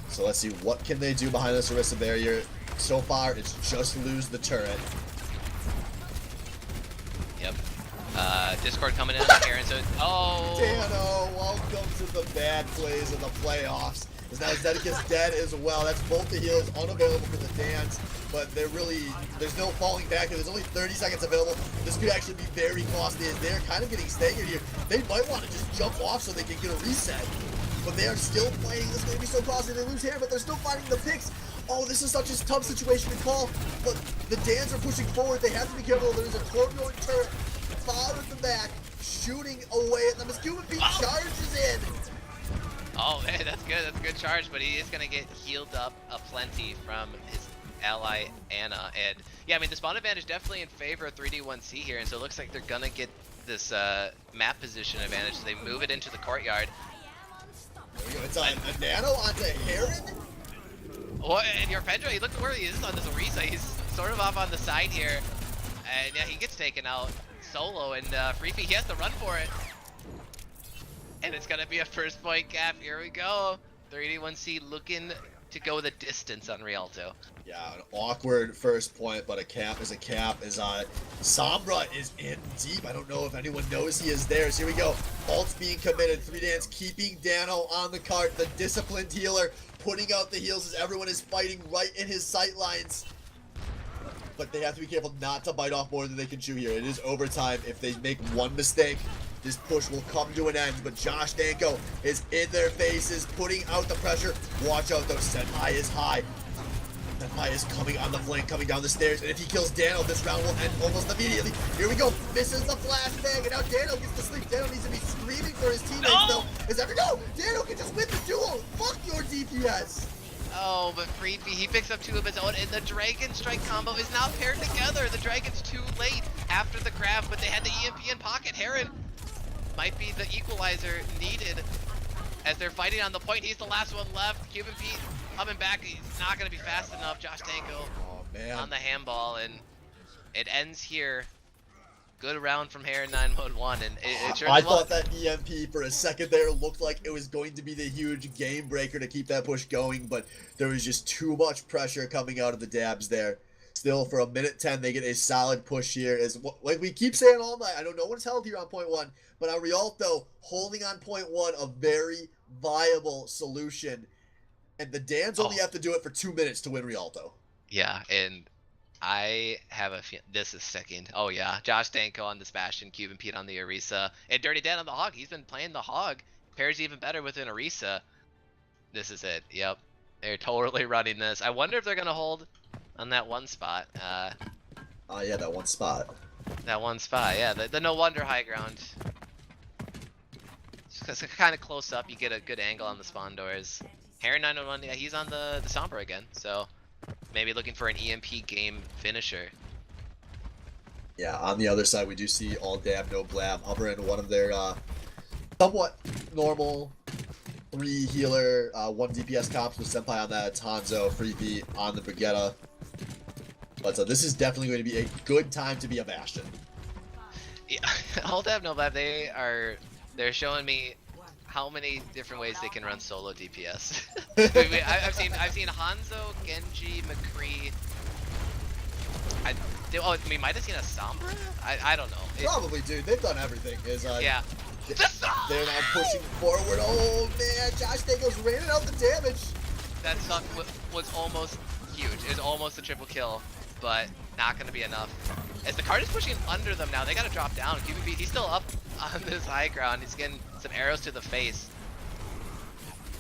So let's see, what can they do behind this Orisa barrier? So far, it's just lose the turret. Yep. Discord coming in here, and so Dano, welcome to the bad plays of the playoffs. As now Zedek's dead as well. That's both the heals unavailable for the Dans, but there's no falling back. There's only 30 seconds available. This could actually be very costly as they're kind of getting staggered here. They might want to just jump off so they can get a reset, but they are still playing. This is going to be so costly. They lose here, but they're still finding the picks. Oh, this is such a tough situation to call, but the Dans are pushing forward. They have to be careful. There's a Torbjorn turret far at the back, shooting away at them as Cuban Pete charges in. Oh man, that's good. That's a good charge, but he is gonna get healed up aplenty from his ally Anna. And yeah, I mean the spawn advantage definitely in favor of 3D1C here, and so it looks like they're gonna get this map position advantage. So they move it into the courtyard. There we go. It's a nano onto Heron. Oh, and your Pedro, look where he is on this Orisa. He's sort of off on the side here. And yeah, he gets taken out solo, and Freefy, he has to run for it. And it's gonna be a first point gap. Here we go. 3D1C looking to go the distance on Rialto. Yeah, an awkward first point, but a cap is a cap. Sombra is in deep. I don't know if anyone knows he is there. So here we go. Ult's being committed. 3Dance keeping Dano on the cart. The disciplined healer putting out the heals as everyone is fighting right in his sight lines. But they have to be careful not to bite off more than they can chew here. It is overtime. If they make one mistake, this push will come to an end. But Josh Danko is in their faces, putting out the pressure. Watch out though, Senpai is high. Senpai is coming on the flank, coming down the stairs. And if he kills Dano, this round will end almost immediately. Here we go, misses the flashbang, and now Dano gets to sleep. Dano needs to be screaming for his teammates though. Is ever go? Dano can just win the duel. Fuck your DPS. Oh, but Freefy, he picks up 2 of his own, and the Dragon Strike combo is now paired together. The Dragon's too late after the grab, but they had the EMP in pocket. Heron might be the equalizer needed as they're fighting on the point. He's the last one left. Cuban Pete coming back. He's not going to be fast enough. Josh Danko on the handball, and it ends here. Good round from Heron 911, and it sure I thought that EMP for a second there looked like it was going to be the huge game breaker to keep that push going, but there was just too much pressure coming out of the dabs there. Still, for a minute 10, they get a solid push here. As like we keep saying all night, I know no one's held here on point 1, but on Rialto, holding on point 1, a very viable solution. And the Dans only have to do it for 2 minutes to win Rialto. Yeah, and I have a feeling this is second. Oh yeah, Josh Danko on the Bastion, Cuban Pete on the Orisa, and Dirty Dan on the Hog. He's been playing the Hog. Pairs even better with an Orisa. This is it. Yep, they're totally running this. I wonder if they're gonna hold on that one spot. Yeah, that one spot. That one spot. Yeah, the no wonder high ground. It's kind of close up. You get a good angle on the spawn doors. Heron 901. Yeah, he's on the Sombra again. So. Maybe looking for an EMP game finisher. Yeah, on the other side, we do see all dab, no blab. Hover in one of their somewhat normal 3 healer, 1 DPS comps with Senpai on that, Hanzo, Freefy on the Brigitte. But this is definitely going to be a good time to be a Bastion. Yeah, all dab, no blab. They're showing me how many different ways they can run solo DPS. I've seen Hanzo, Genji, McCree. We might have seen a Sombra? I don't know. Probably, dude. They've done everything. Yeah. They're now pushing forward. Oh, man. Josh Danko's raining out the damage. That suck was almost huge. It was almost a triple kill, but not going to be enough. As the card is pushing under them now, they got to drop down. QBB, he's still up on this high ground. He's getting some arrows to the face.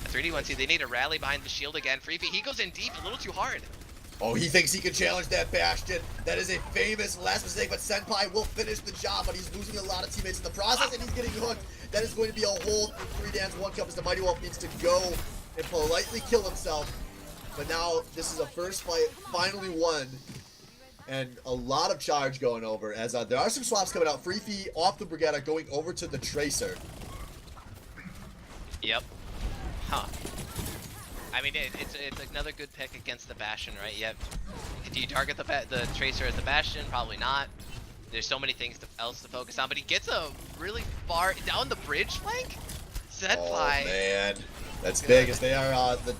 3D1C, they need to rally behind the shield again. Freefy, he goes in deep, a little too hard. Oh, he thinks he can challenge that Bastion. That is a famous last mistake, but Senpai will finish the job, but he's losing a lot of teammates in the process, and he's getting hooked. That is going to be a hold for 3Dance 1 Cup as the Mighty Wolf needs to go and politely kill himself. But now, this is a first fight, finally won. And a lot of charge going over, as there are some swaps coming out. Freefy off the Brigitte going over to the Tracer. Yep. Huh. I mean, it's another good pick against the Bastion, right? Yep. Do you target the Tracer as the Bastion? Probably not. There's so many things else to focus on, but he gets a really far down the bridge flank. Zenfly. Oh man, that's big as they are the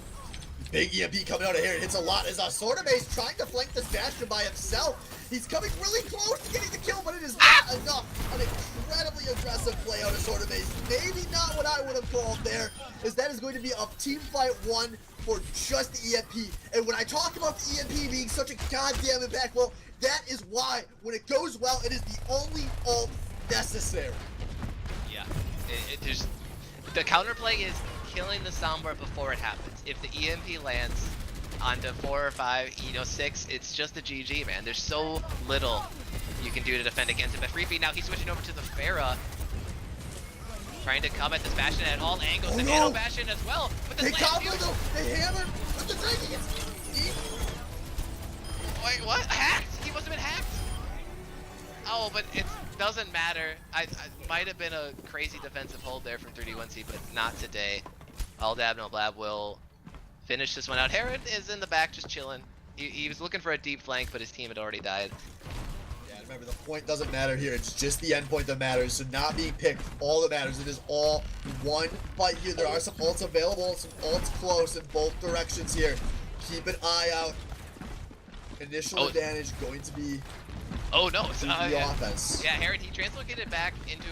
big EMP coming out of here. It hits a lot as Sortabase trying to flank this Bastion by himself. He's coming really close to getting the kill, but it is not enough. An incredibly aggressive play out of Sortabase. Maybe not what I would have called there, as that is going to be a team fight 1 for just the EMP. And when I talk about the EMP being such a goddamn impact, well, that is why when it goes well, it is the only ult necessary. Yeah, the counterplay is killing the Sombra before it happens. If the EMP lands onto 4 or 5, 6, it's just a GG, man. There's so little you can do to defend against it. But Freefy, now he's switching over to the Pharah, trying to come at this Bastion at all angles. The Nano Bastion as well. But the they hammer, but the Dragon gets... Wait, what? Hacked? He must have been hacked. Oh, but it doesn't matter. I might have been a crazy defensive hold there from 31C, but not today. All dab, no blab will finish this one out. Herod is in the back just chilling. He was looking for a deep flank, but his team had already died. Yeah, remember, the point doesn't matter here. It's just the end point that matters. So not being picked, all that matters. It is all one fight here. There are some ults available, some ults close in both directions here. Keep an eye out. Initial advantage going to be the offense. Yeah, Herod, he translocated back into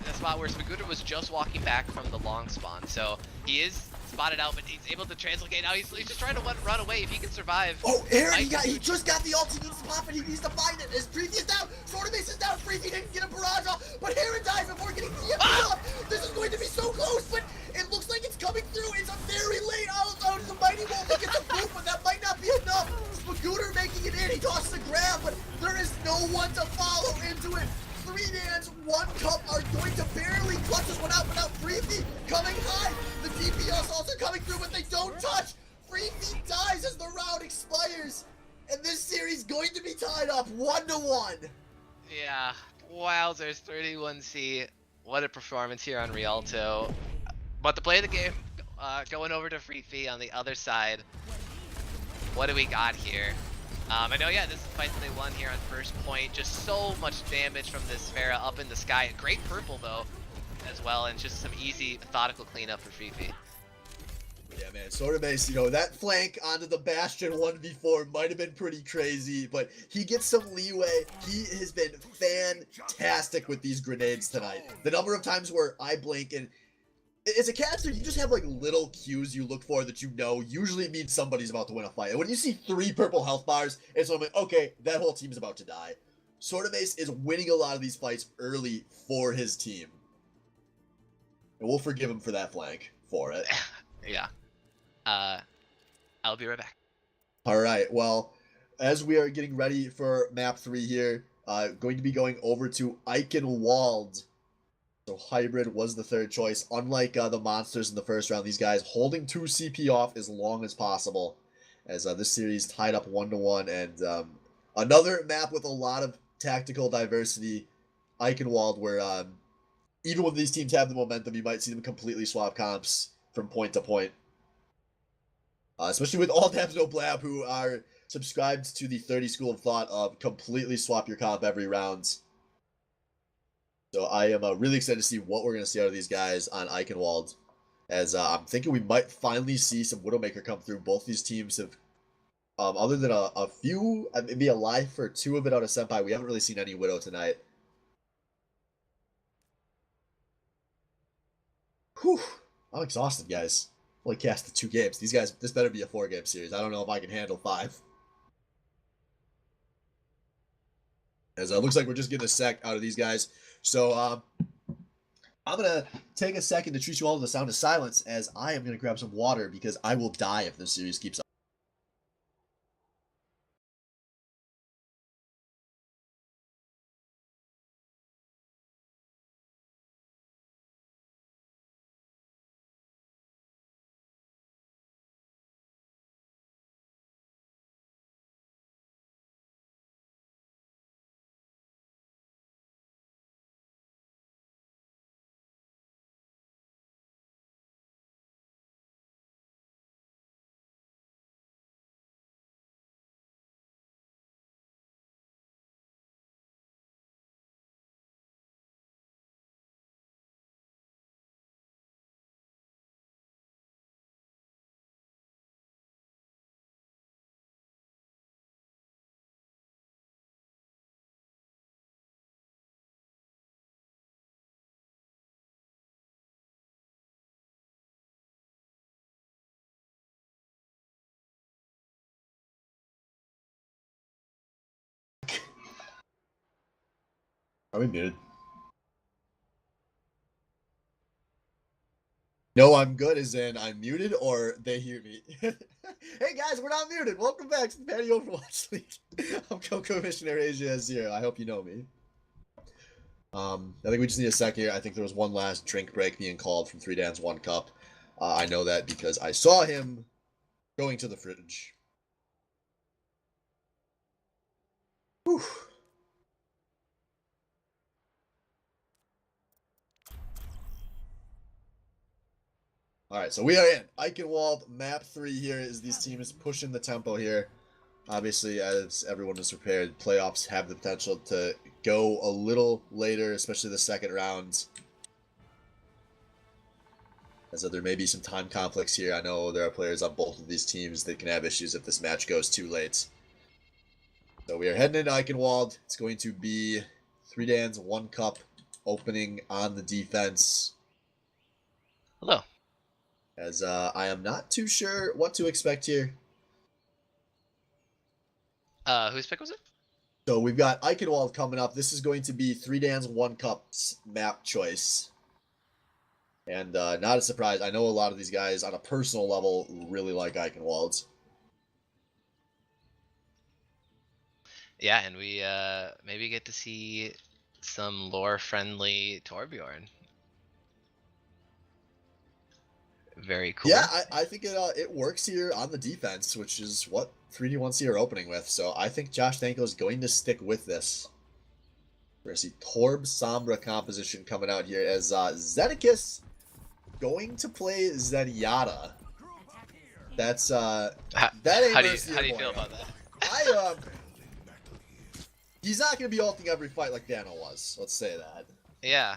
a spot where Spagooter was just walking back from the long spawn. So he is spotted out, but he's able to translocate. Now he's just trying to run away if he can survive. Oh, Herod, he just got the ult. He needs to pop it. He needs to find it. His Freaky is down. Sword of Mace is down. Freaky didn't get a barrage off, but Herod dies before getting TF'd up. This is going to be so close, but it looks like it's coming through. It's a very late ult out of the Mighty Wolf. He gets a boot, but that might not be enough. Spagooter making it in. He tosses a grab, but there is no one to follow into it. 3Dans, 1 cup are going to barely clutch this one out, but now Freaky coming high. The DPS also coming through, but they don't touch. Freaky dies as the round expires, and this series going to be tied up 1-1. Yeah, wowzers, 31C. What a performance here on Rialto. But to play the game, going over to Freaky on the other side. What do we got here? I know, yeah, this is the fight that they won here on first point. Just so much damage from this Pharah up in the sky. Great purple, though, as well, and just some easy, methodical cleanup for Fifi. Yeah, man, Sword of Mace, you know, that flank onto the Bastion 1v4 might have been pretty crazy, but he gets some leeway. He has been fantastic with these grenades tonight. The number of times where I blink, and as a caster, you just have like little cues you look for that you know usually means somebody's about to win a fight. And when you see 3 purple health bars, it's like, okay, that whole team's about to die. Sword of Mace is winning a lot of these fights early for his team. And we'll forgive him for that flank for it. Yeah. I'll be right back. All right, well, as we are getting ready for map 3 here, going to be going over to Eichenwald. So Hybrid was the third choice. Unlike the monsters in the first round, these guys holding 2 CP off as long as possible, as this series tied up 1-1, and another map with a lot of tactical diversity, Eichenwald, where even when these teams have the momentum, you might see them completely swap comps from point to point. Especially with all Dabs No Blab, who are subscribed to the 30 school of thought of completely swap your comp every round. So I am really excited to see what we're going to see out of these guys on Eichenwald, as I'm thinking we might finally see some Widowmaker come through. Both these teams have, other than a few, maybe a life or 2 of it out of Senpai, we haven't really seen any Widow tonight. Whew, I'm exhausted, guys. Only casted 2 games. These guys, this better be a 4-game series. I don't know if I can handle 5. As it looks like we're just getting a sec out of these guys. So I'm going to take a second to treat you all to the sound of silence, as I am going to grab some water because I will die if this series keeps up. Are we muted? No, I'm good, as in I'm muted or they hear me. Hey guys, we're not muted. Welcome back to the Patty Overwatch League. I'm Co-Commissioner Asia Azir. I hope you know me. I think we just need a sec here. I think there was one last drink break being called from 3Dans 1 Cup. I know that because I saw him going to the fridge. Whew. All right, so we are in Eichenwald. Map 3 here is these teams pushing the tempo here. Obviously, as everyone is prepared, playoffs have the potential to go a little later, especially the second round. As there may be some time conflicts here. I know there are players on both of these teams that can have issues if this match goes too late. So we are heading into Eichenwald. It's going to be 3 Dans, 1 Cup, opening on the defense. Hello. As I am not too sure what to expect here. Whose pick was it? So we've got Eichenwald coming up. This is going to be 3 Dans, 1 Cup's map choice. And not a surprise. I know a lot of these guys on a personal level really like Eichenwald. Yeah, and we maybe get to see some lore-friendly Torbjorn. Very cool. Yeah, I think it works here on the defense, which is what 3D1C are opening with. So I think Josh Danko is going to stick with this. We're going to see Torb Sombra composition coming out here as Zedekis going to play Zenyatta. That's that ain't how do you feel about that? He's not going to be ulting every fight like Dano was. Let's say that. Yeah,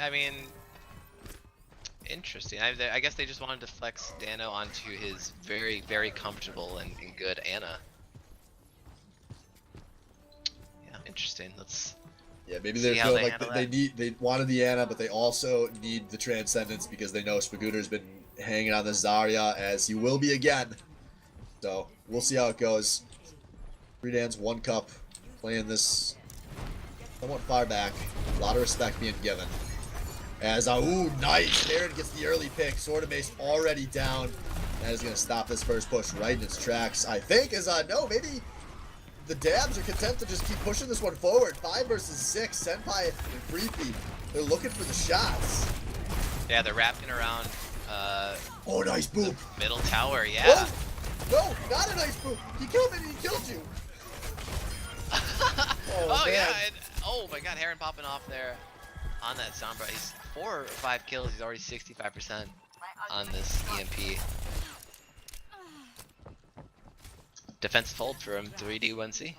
I mean, interesting. I guess they just wanted to flex Dano onto his very, very comfortable and good Ana. Yeah, interesting. Let's. Yeah, maybe they're feeling like they wanted the Ana, but they also need the Transcendence because they know Spagooter's been hanging on the Zarya, as he will be again. So we'll see how it goes. 3 Dans, 1 Cup. Playing this somewhat far back. A lot of respect being given. As, ooh, nice. Aaron gets the early pick. Sword of Mace already down. That is going to stop this first push right in its tracks. I think is, no, maybe the Dabs are content to just keep pushing this one forward. 5 versus 6. Senpai and Creepy. They're looking for the shots. Yeah, they're wrapping around, oh, nice boop. Middle tower, yeah. Oh, no, not a nice boop. He killed me and he killed you. Oh yeah, and, oh my god, Heron popping off there on that Sombra. He's 4 or 5 kills, he's already 65% on this EMP. Defensive hold for him, 3D1C.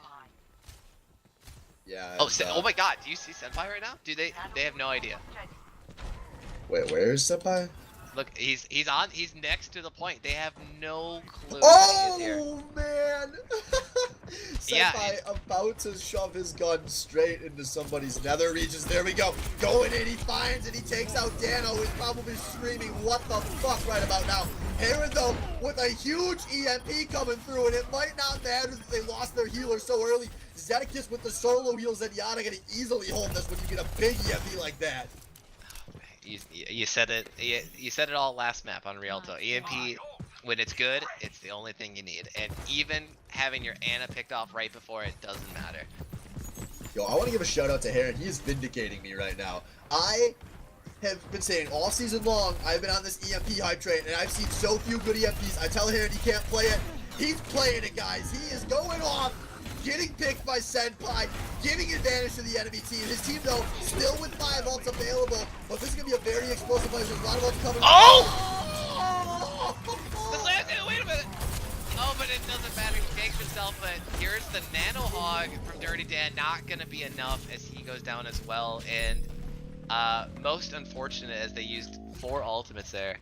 Yeah. Oh, oh my god, do you see Senpai right now? Dude, they have no idea. Wait, where is Senpai? Look, he's next to the point. They have no clue. Oh man! Senpai Yeah, about to shove his gun straight into somebody's nether regions. There we go. Going in, he finds it. He takes out Dano, who's probably screaming, "What the fuck!" right about now. Heron though, with a huge EMP coming through, and it might not matter that they lost their healer so early. Zedekis with the solo heals, and Yana gonna easily hold this when you get a big EMP like that. You said it. You said it all last map on Rialto. EMP, when it's good, it's the only thing you need. And even having your Ana picked off right before it doesn't matter. Yo, I want to give a shout out to Heron. He is vindicating me right now. I have been saying all season long, I've been on this EMP hype train, and I've seen so few good EMPs. I tell Heron he can't play it. He's playing it, guys. He is going off. Getting picked by Senpai, giving advantage to the enemy team. His team, though, still with 5 ults available, but this is going to be a very explosive play. There's a lot of ults coming. Oh! Wait a minute. Oh, but it doesn't matter. He takes himself, but here's the Nano Hog from Dirty Dan. Not going to be enough as he goes down as well. And most unfortunate as they used 4 ultimates there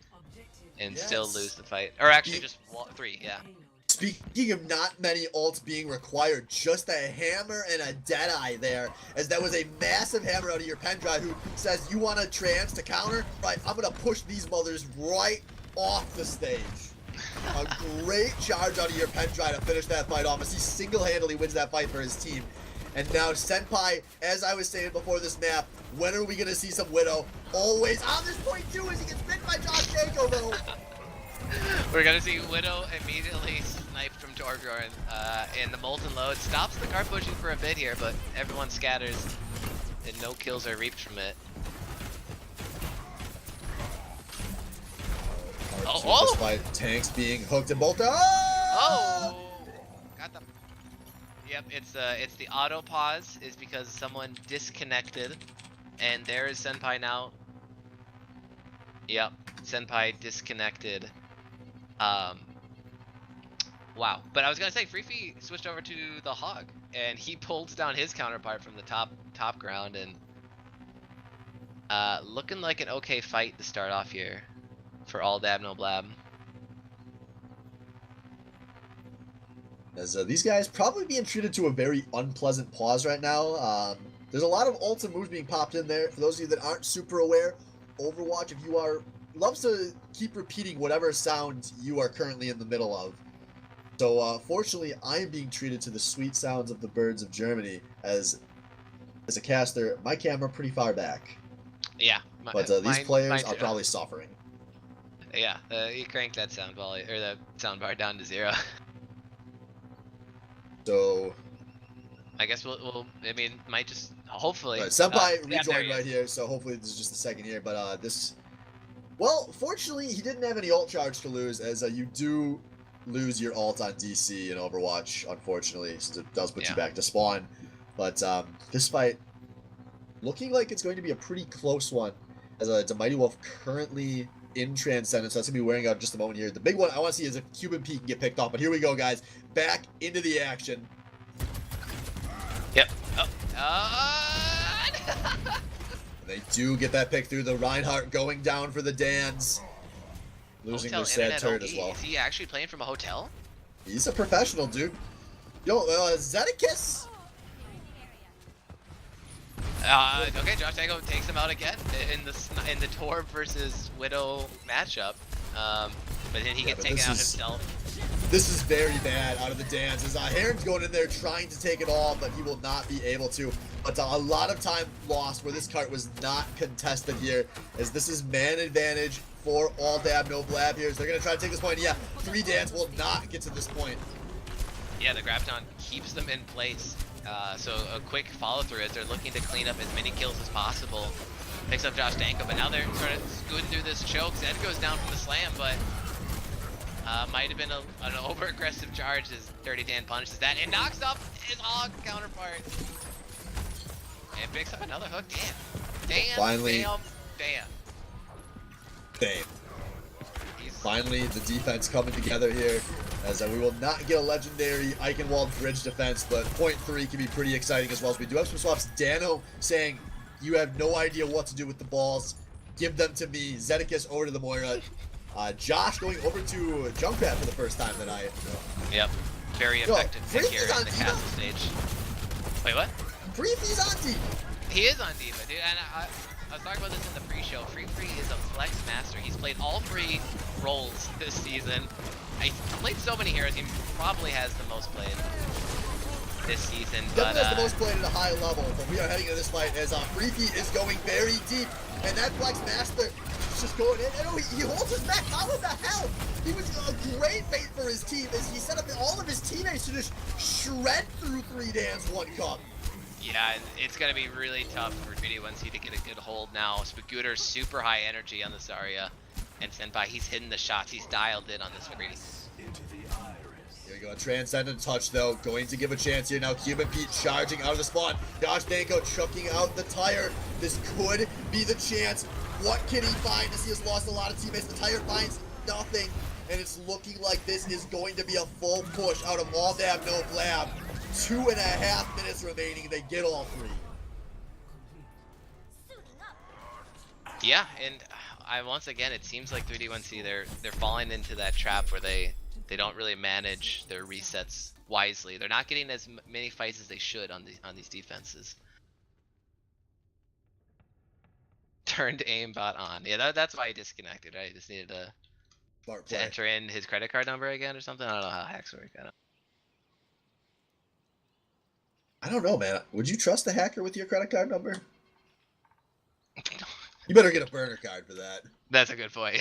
and still lose the fight. Or actually just 3, yeah. Speaking of not many ults being required, just a hammer and a Deadeye there, as that was a massive hammer out of your Pendrive who says, you want a trance to counter? Right, I'm going to push these mothers right off the stage. A great charge out of your Pendrive to finish that fight off as he single-handedly wins that fight for his team. And now Senpai, as I was saying before this map, when are we going to see some Widow? Always on this point too as he gets bit by Josh Danko though. We're gonna see Widow immediately sniped from Torbjorn, and the Molten Load stops the card pushing for a bit here, but everyone scatters, and no kills are reaped from it. This fight, tanks being hooked and bolted. Oh! Got them. Yep, it's the auto pause is because someone disconnected, and there is Senpai now. Yep, Senpai disconnected. Wow. But I was gonna say, Freefy switched over to the Hog, and he pulls down his counterpart from the top ground, and looking like an okay fight to start off here for all Dab No Blab. As these guys probably being treated to a very unpleasant pause right now. There's a lot of ulti moves being popped in there. For those of you that aren't super aware, Overwatch, if you are, loves to keep repeating whatever sound you are currently in the middle of. So fortunately, I am being treated to the sweet sounds of the birds as a caster. My camera pretty far back. Yeah. But these players are probably suffering. Yeah, you crank that sound bar down to 0. So I guess we'll I mean, might just hopefully. Senpai rejoined right here, so hopefully this is just a second here. But well, fortunately, he didn't have any ult charge to lose, as you do lose your ult on DC in Overwatch, unfortunately, since it does put you back to spawn. But this fight looking like it's going to be a pretty close one, as the Mighty Wolf currently in Transcendence. So that's going to be wearing out in just a moment here. The big one I want to see is if Cuban Pete can get picked off. But here we go, guys. Back into the action. Yep. They do get that pick through. The Reinhardt going down for the Dans. Losing their sad turret as well. Is he actually playing from a hotel? He's a professional, dude. Yo, Zedekiss. Okay, Josh Dango takes him out again in the Torb versus Widow matchup. But then he gets taken out himself. This is very bad out of the Dans. As Heron's going in there trying to take it all, but he will not be able to. But a lot of time lost where this cart was not contested here, as this is man advantage for all Dab No Blab here. So they're going to try to take this point. Yeah, 3 Dans will not get to this point. Yeah, the Graviton keeps them in place. So a quick follow through as they're looking to clean up as many kills as possible. Picks up Josh Danko, but now they're sort of scooting through this choke. Zed goes down from the slam, but might have been an over-aggressive charge as Dirty Dan punishes that and knocks up his Hog counterpart. And picks up another hook. Damn. Finally. Damn. Finally, the defense coming together here, as we will not get a legendary Eichenwald bridge defense, but point 3 can be pretty exciting as well. So we do have some swaps. Dano saying, you have no idea what to do with the balls. Give them to me. Zedekiss over to the Moira. Josh going over to Junkrat for the first time that I... Yep. Very effective pick here in the castle stage. Wait, what? Freefy's on D.Va. He is on D.Va, dude. And I was talking about this in the pre-show. Freefy is a flex master. He's played all 3 roles this season. He's played so many heroes. He probably has the most played this season. Definitely has the most played at a high level. But we are heading into this fight as Freefy is going very deep. And that flex master is just going in. And he holds his back. How in the hell? He was a great bait for his team as he set up all of his teammates to just shred through 3 Dans 1 cup. Yeah, it's going to be really tough for 3D1C to get a good hold now. Spagooter's super high energy on the Zarya. And Senpai, he's hitting the shots. He's dialed in on this free. Here we go. A Transcendent touch, though. Going to give a chance here now. Cuban Pete charging out of the spawn. Josh Danko chucking out the tire. This could be the chance. What can he find as he has lost a lot of teammates? The tire finds nothing. And it's looking like this is going to be a full push out of all Dab No Blab. 2.5 minutes remaining. They get all 3. Yeah, and once again, it seems like 3D1C they're falling into that trap where they don't really manage their resets wisely. They're not getting as many fights as they should on these defenses. Turned aimbot on. Yeah, that's why he disconnected, right? He just needed to enter in his credit card number again or something. I don't know how hacks work. I don't know, man. Would you trust a hacker with your credit card number? You better get a burner card for that. That's a good point.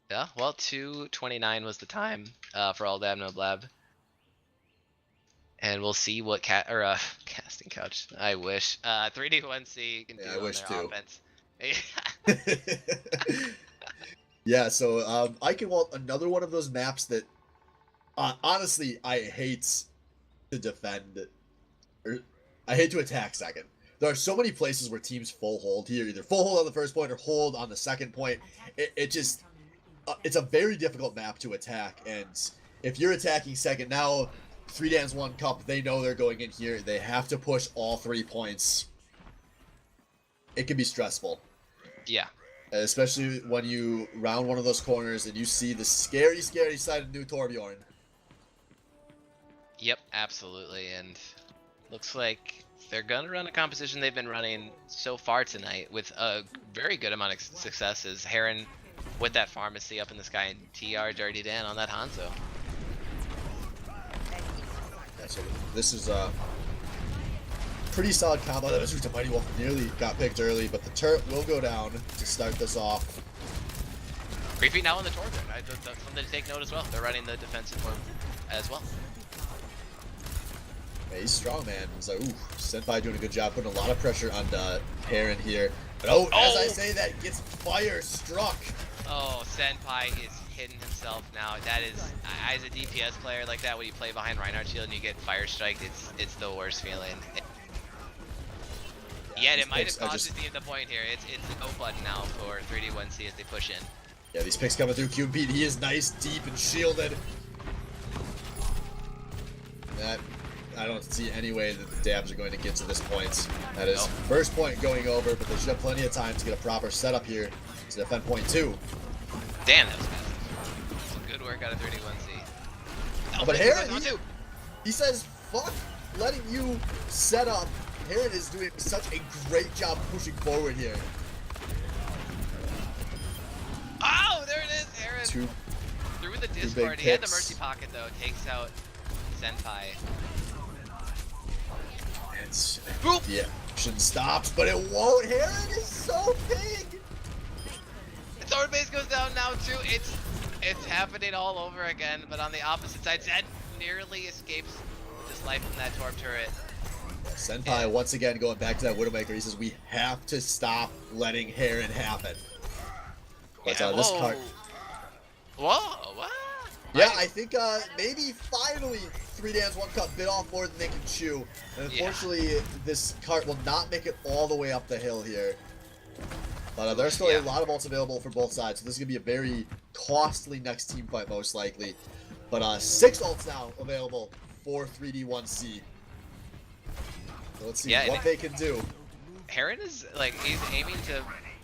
Yeah, well, 2:29 was the time for all Dab No Blab. And we'll see what casting couch. I wish 3D1C can do on their offense. Yeah, so Eichenwald, another one of those maps that honestly I hate to defend, or I hate to attack second, there are so many places where teams full hold here, either full hold on the first point or hold on the second point. It just, it's a very difficult map to attack, and if you're attacking second, now 3-1 cup, they know they're going in here. They have to push all 3 points. It can be stressful. Yeah. Especially when you round one of those corners and you see the scary, scary side of new Torbjorn. Yep, absolutely. And looks like they're going to run a composition they've been running so far tonight with a very good amount of successes. Heron with that pharmacy up in the sky, and TR Dirty Dan on that Hanzo. Yeah, so this is a pretty solid combo. That was just a Mighty Wolf nearly got picked early, but the turret will go down to start this off. Free feet now on the Torbjorn. That's something to take note as well. They're running the defensive form as well. Yeah, he's strong, man. He's like, ooh, Senpai doing a good job, putting a lot of pressure on Heron here. But as I say that, gets fire struck. Oh, Senpai is hitting himself now. That is, as a DPS player like that, when you play behind Reinhardt shield and you get fire striked, it's the worst feeling. Yeah, it might have cost the point here. It's a go button now for 3D1C as they push in. Yeah, these picks coming through. QB, he is nice, deep, and shielded. That, I don't see any way that the dabs are going to get to this point. That is first point going over, but they should have plenty of time to get a proper setup here to defend point 2. Damn, that was fast. Some good work out of 31C. Oh, but Heron, he says, fuck letting you set up. Heron is doing such a great job pushing forward here. Oh, there it is, Heron. Through the Discord. He had the Mercy Pocket, though. Takes out Senpai. And the action stops, but it won't. Heron is so big. The Thorn base goes down now, too. It's happening all over again, but on the opposite side, Zed nearly escapes his life from that Torb turret. Senpai once again going back to that Widowmaker. He says we have to stop letting Heron happen. But this card. Whoa, what? Yeah, I think maybe finally 3-1 Cup bit off more than they can chew. And unfortunately, this cart will not make it all the way up the hill here. But there's still a lot of ults available for both sides, so this is going to be a very costly next team fight most likely. But 6 ults now available for 3D1C. So let's see what they can do. Heron is like, he's aiming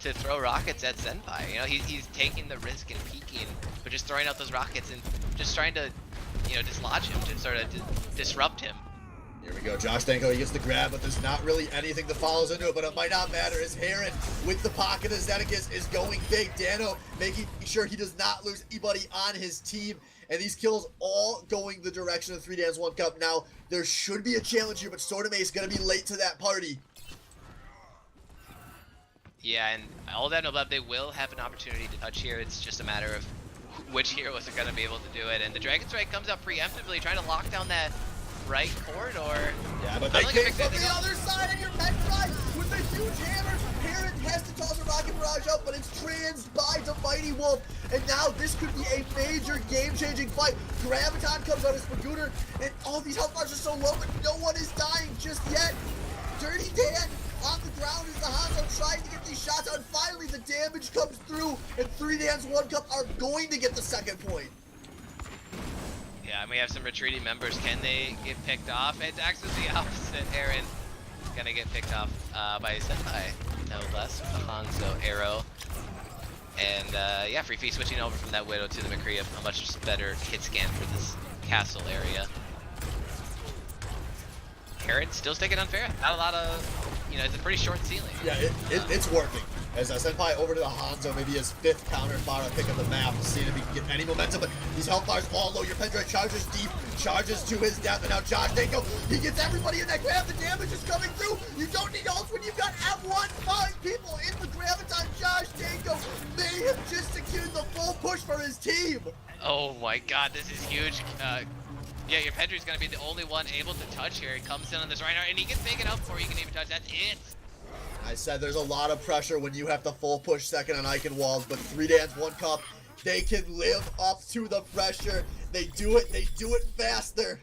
to throw rockets at Senpai. You know, he's taking the risk and peeking, but just throwing out those rockets and just trying to, you know, dislodge him, to sort of disrupt him. Here we go, Josh Danko, he gets the grab, but there's not really anything that follows into it, but it might not matter as Heron with the pocket of Zenekas is going big. Dano making sure he does not lose anybody on his team, and these kills all going the direction of 3-1 Cup. Now, there should be a challenge here, but Sortame is going to be late to that party. Yeah, and all that Noblab, they will have an opportunity to touch here. It's just a matter of which heroes are going to be able to do it. And the Dragon Strike comes up preemptively, trying to lock down that right corridor. Yeah, but they came from the other side, and your Petrified with the huge hammer. Heron has to toss a rocket barrage up, but it's trans by the Mighty Wolf. And now this could be a major game-changing fight. Graviton comes out as Spagooter, and all these health bars are so low, but no one is dying just yet. Dirty Dan on the ground as the Hanzo trying to get these shots out. Finally, the damage comes through, and 3-1 Cup are going to get the second point. Yeah, and we have some retreating members. Can they get picked off? It's actually the opposite. Heron is gonna get picked off by Senpai, no less, with the Hanzo arrow. And yeah, Free Fee switching over from that Widow to the McCree, a much better hit scan for this castle area. Heron still sticking unfair. Not a lot of, you know, it's a pretty short ceiling. Yeah, it's working. As Senpai over to the Hanzo, maybe his 5th counter fire pick up the map, seeing if he can get any momentum, but these health bars all low. Your Pendrive charges deep, charges to his death, and now Josh Danko, he gets everybody in that grab. The damage is coming through. You don't need ults when you've got F1 5 people in the graviton. Josh Danko may have just secured the full push for his team. Oh my god, this is huge. Yeah, your Pendry's gonna be the only one able to touch here. He comes in on this Reinhardt, and he gets taken out before he can even touch. That's it. I said there's a lot of pressure when you have to full push second on Eichenwald, but 3-1 Cup, they can live up to the pressure. They do it faster.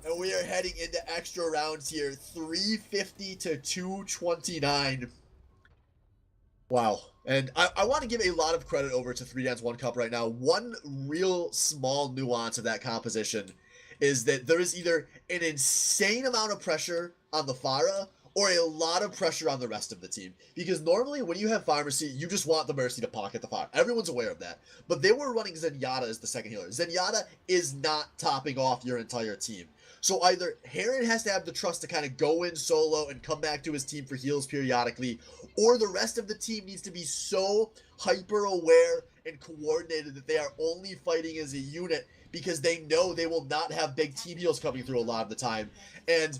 And we are heading into extra rounds here. 350 to 229. Wow. And I want to give a lot of credit over to 3Dan's One Cup right now. One real small nuance of that composition is that there is either an insane amount of pressure on the Pharah or a lot of pressure on the rest of the team. Because normally when you have Pharmacy, you just want the Mercy to pocket the Pharah. Everyone's aware of that. But they were running Zenyatta as the second healer. Zenyatta is not topping off your entire team. So either Heron has to have the trust to kind of go in solo and come back to his team for heals periodically, or the rest of the team needs to be so hyper aware and coordinated that they are only fighting as a unit because they know they will not have big team heals coming through a lot of the time. And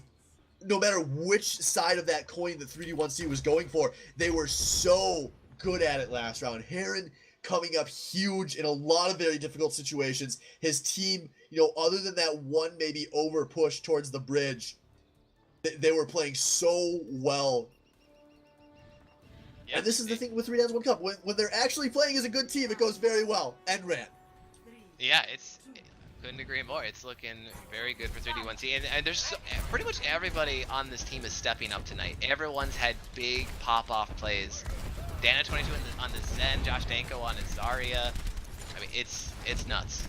no matter which side of that coin that 3D1C was going for, they were so good at it last round. Heron coming up huge in a lot of very difficult situations. His team, other than that one maybe over push towards the bridge, they were playing so well. Yep. And this is the thing with 3Dan's One Cup. When they're actually playing as a good team, it goes very well. And ran. Yeah, couldn't agree more. It's looking very good for 3D1C. And there's pretty much everybody on this team is stepping up tonight. Everyone's had big pop-off plays. Dano22 on the Zen, Josh Danko on his Zarya. I mean, it's nuts.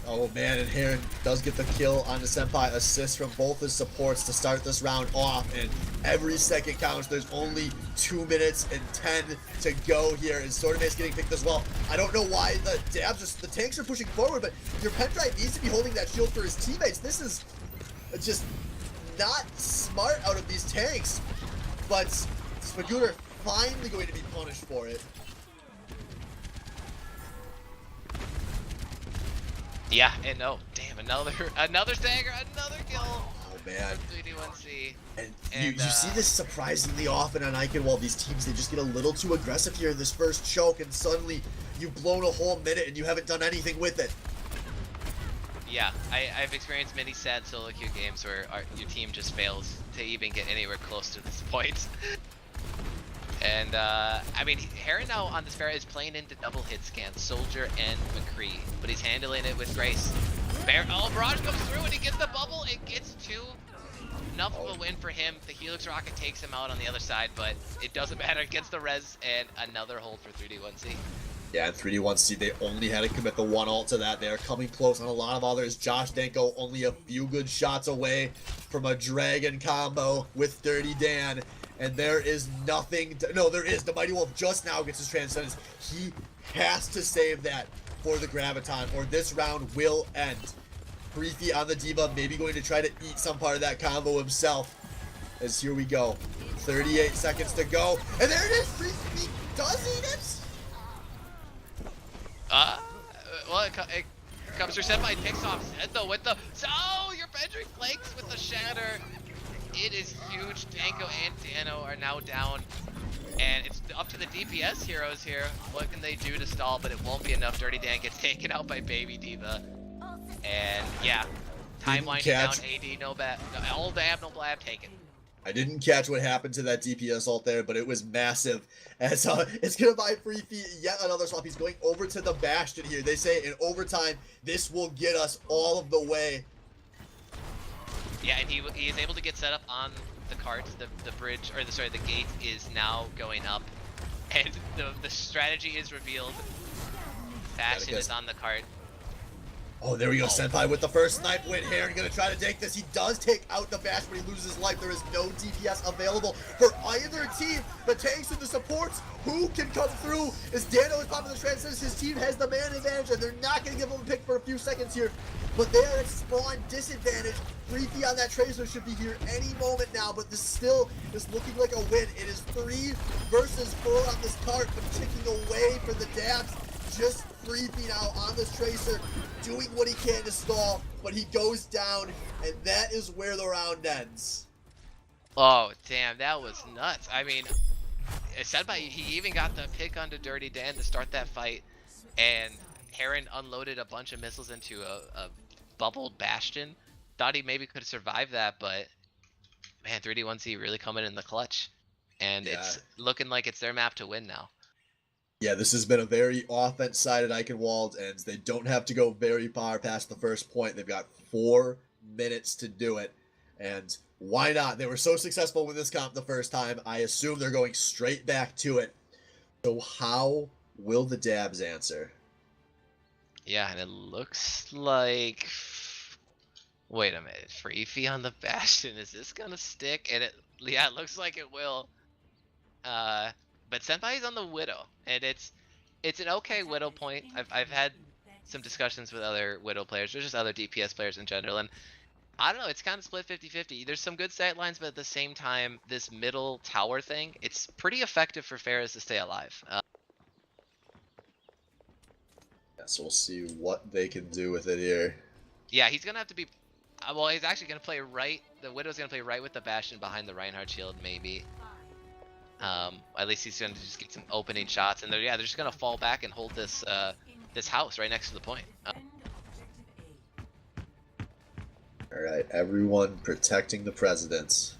Oh man, and Heron does get the kill on the Senpai, assist from both his supports to start this round off, and every second counts. There's only 2 minutes and 10 to go here, and Swordmaid's getting picked as well. I don't know why the tanks are pushing forward, but your Pendrive needs to be holding that shield for his teammates. This is just not smart out of these tanks, but Spagooter finally going to be punished for it. Yeah, and no, damn, another stagger, another kill. Oh man. 3D1C. And you see this surprisingly often on Eichenwald. These teams, they just get a little too aggressive here in this first choke, and suddenly you've blown a whole minute and you haven't done anything with it. Yeah, I've experienced many sad solo queue games where your team just fails to even get anywhere close to this point. And, I mean, Heron now on this Pharah is playing into double hit scans, Soldier and McCree, but he's handling it with grace. Barrage comes through and he gets the bubble. It gets two. Enough of a win for him. The Helix Rocket takes him out on the other side, but it doesn't matter. It gets the res and another hold for 3D1C. Yeah, and 3D1C, they only had to commit the one ult to that. They are coming close on a lot of others. Josh Danko only a few good shots away from a Dragon combo with Dirty Dan. And there is nothing no, there is. The Mighty Wolf just now gets his Transcendence. He has to save that for the Graviton, or this round will end. Preethi on the D.Va, maybe going to try to eat some part of that combo himself. As here we go. 38 seconds to go. And there it is! Preethi does eat it! Well, it comes through Senpai, picks off Zed though with the... Oh, your Pendrive flanks with the Shatter. It is huge. Danko and Dano are now down, and it's up to the DPS heroes here. What can they do to stall? But it won't be enough. Dirty Dan gets taken out by Baby D.Va, and yeah, time winding down. AD no all dab no blab taken. I didn't catch what happened to that DPS ult there, but it was massive. As it's gonna buy Preethi yet another swap. He's going over to the Bastion here. They say in overtime this will get us all of the way. Yeah, and he is able to get set up on the cart. The bridge, or the gate is now going up, and the strategy is revealed. Bastion is on the cart. Oh, there we go. Senpai with the first snipe win. Heron gonna try to take this. He does take out the Bash, but he loses his life. There is no DPS available for either team. The tanks and the supports, who can come through? As Dano is popping the Transcendence, his team has the man advantage, and they're not gonna give him a pick for a few seconds here. But they are at spawn disadvantage. Preethi on that Tracer should be here any moment now, but this still is looking like a win. It is 3 versus 4 on this cart, but ticking away for the dabs. Just Preethi now on this Tracer, doing what he can to stall, but he goes down, and that is where the round ends. Oh, damn, that was nuts. I mean, Senpai, he even got the pick onto Dirty Dan to start that fight, and Heron unloaded a bunch of missiles into a bubbled Bastion. Thought he maybe could survive that, but man, 3D1C really coming in the clutch, and it's looking like it's their map to win now. Yeah, this has been a very offense-sided Eichenwald, and they don't have to go very far past the first point. They've got 4 minutes to do it. And why not? They were so successful with this comp the first time. I assume they're going straight back to it. So how will the Dabs answer? Yeah, and it looks like... Wait a minute. Freefy on the Bastion. Is this gonna stick? And yeah, it looks like it will. But Senpai's on the Widow, and it's an okay Widow point. I've had some discussions with other Widow players, or just other DPS players in general, and I don't know, it's kind of split 50-50. There's some good stat lines, but at the same time, this middle tower thing, it's pretty effective for Ferris to stay alive. Yeah, so we'll see what they can do with it here. Yeah, he's gonna have to be... well, he's actually gonna play right. The Widow's gonna play right with the Bastion behind the Reinhardt shield, maybe. At least he's gonna just get some opening shots, and they're just gonna fall back and hold this this house right next to the point. All right, everyone protecting the presidents.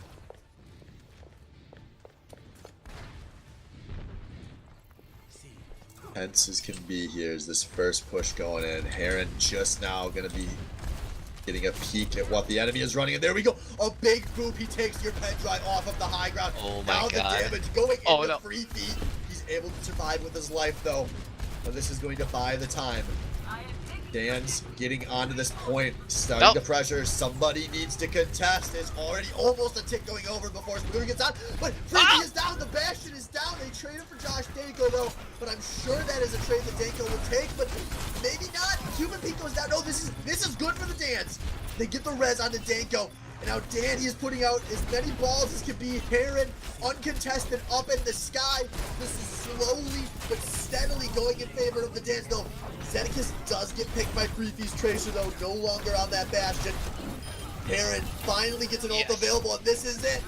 Tense as can be here is this first push going in. Heron just now gonna be getting a peek at what the enemy is running, and there we go. A big boop. He takes your pen drive off of the high ground. Oh my now god. The damage going into no. free feet. He's able to survive with his life though. But this is going to buy the time. Dan's getting onto this point, starting to pressure. Somebody needs to contest. It's already almost a tick going over before Spooner gets out. But Freaky is down. The Bastion is down. They traded for Josh Danko though. But I'm sure that is a trade that Danko will take. But maybe not. Cuban Pico's down. No, this is good for the Dans. They get the res onto Danko. And now Dan, he is putting out as many balls as can be. Heron, uncontested, up in the sky. This is slowly but steadily going in favor of the Dans, though. Zedekis does get picked by Freefy's Tracer, though, no longer on that Bastion. Heron finally gets an ult available, and this is it.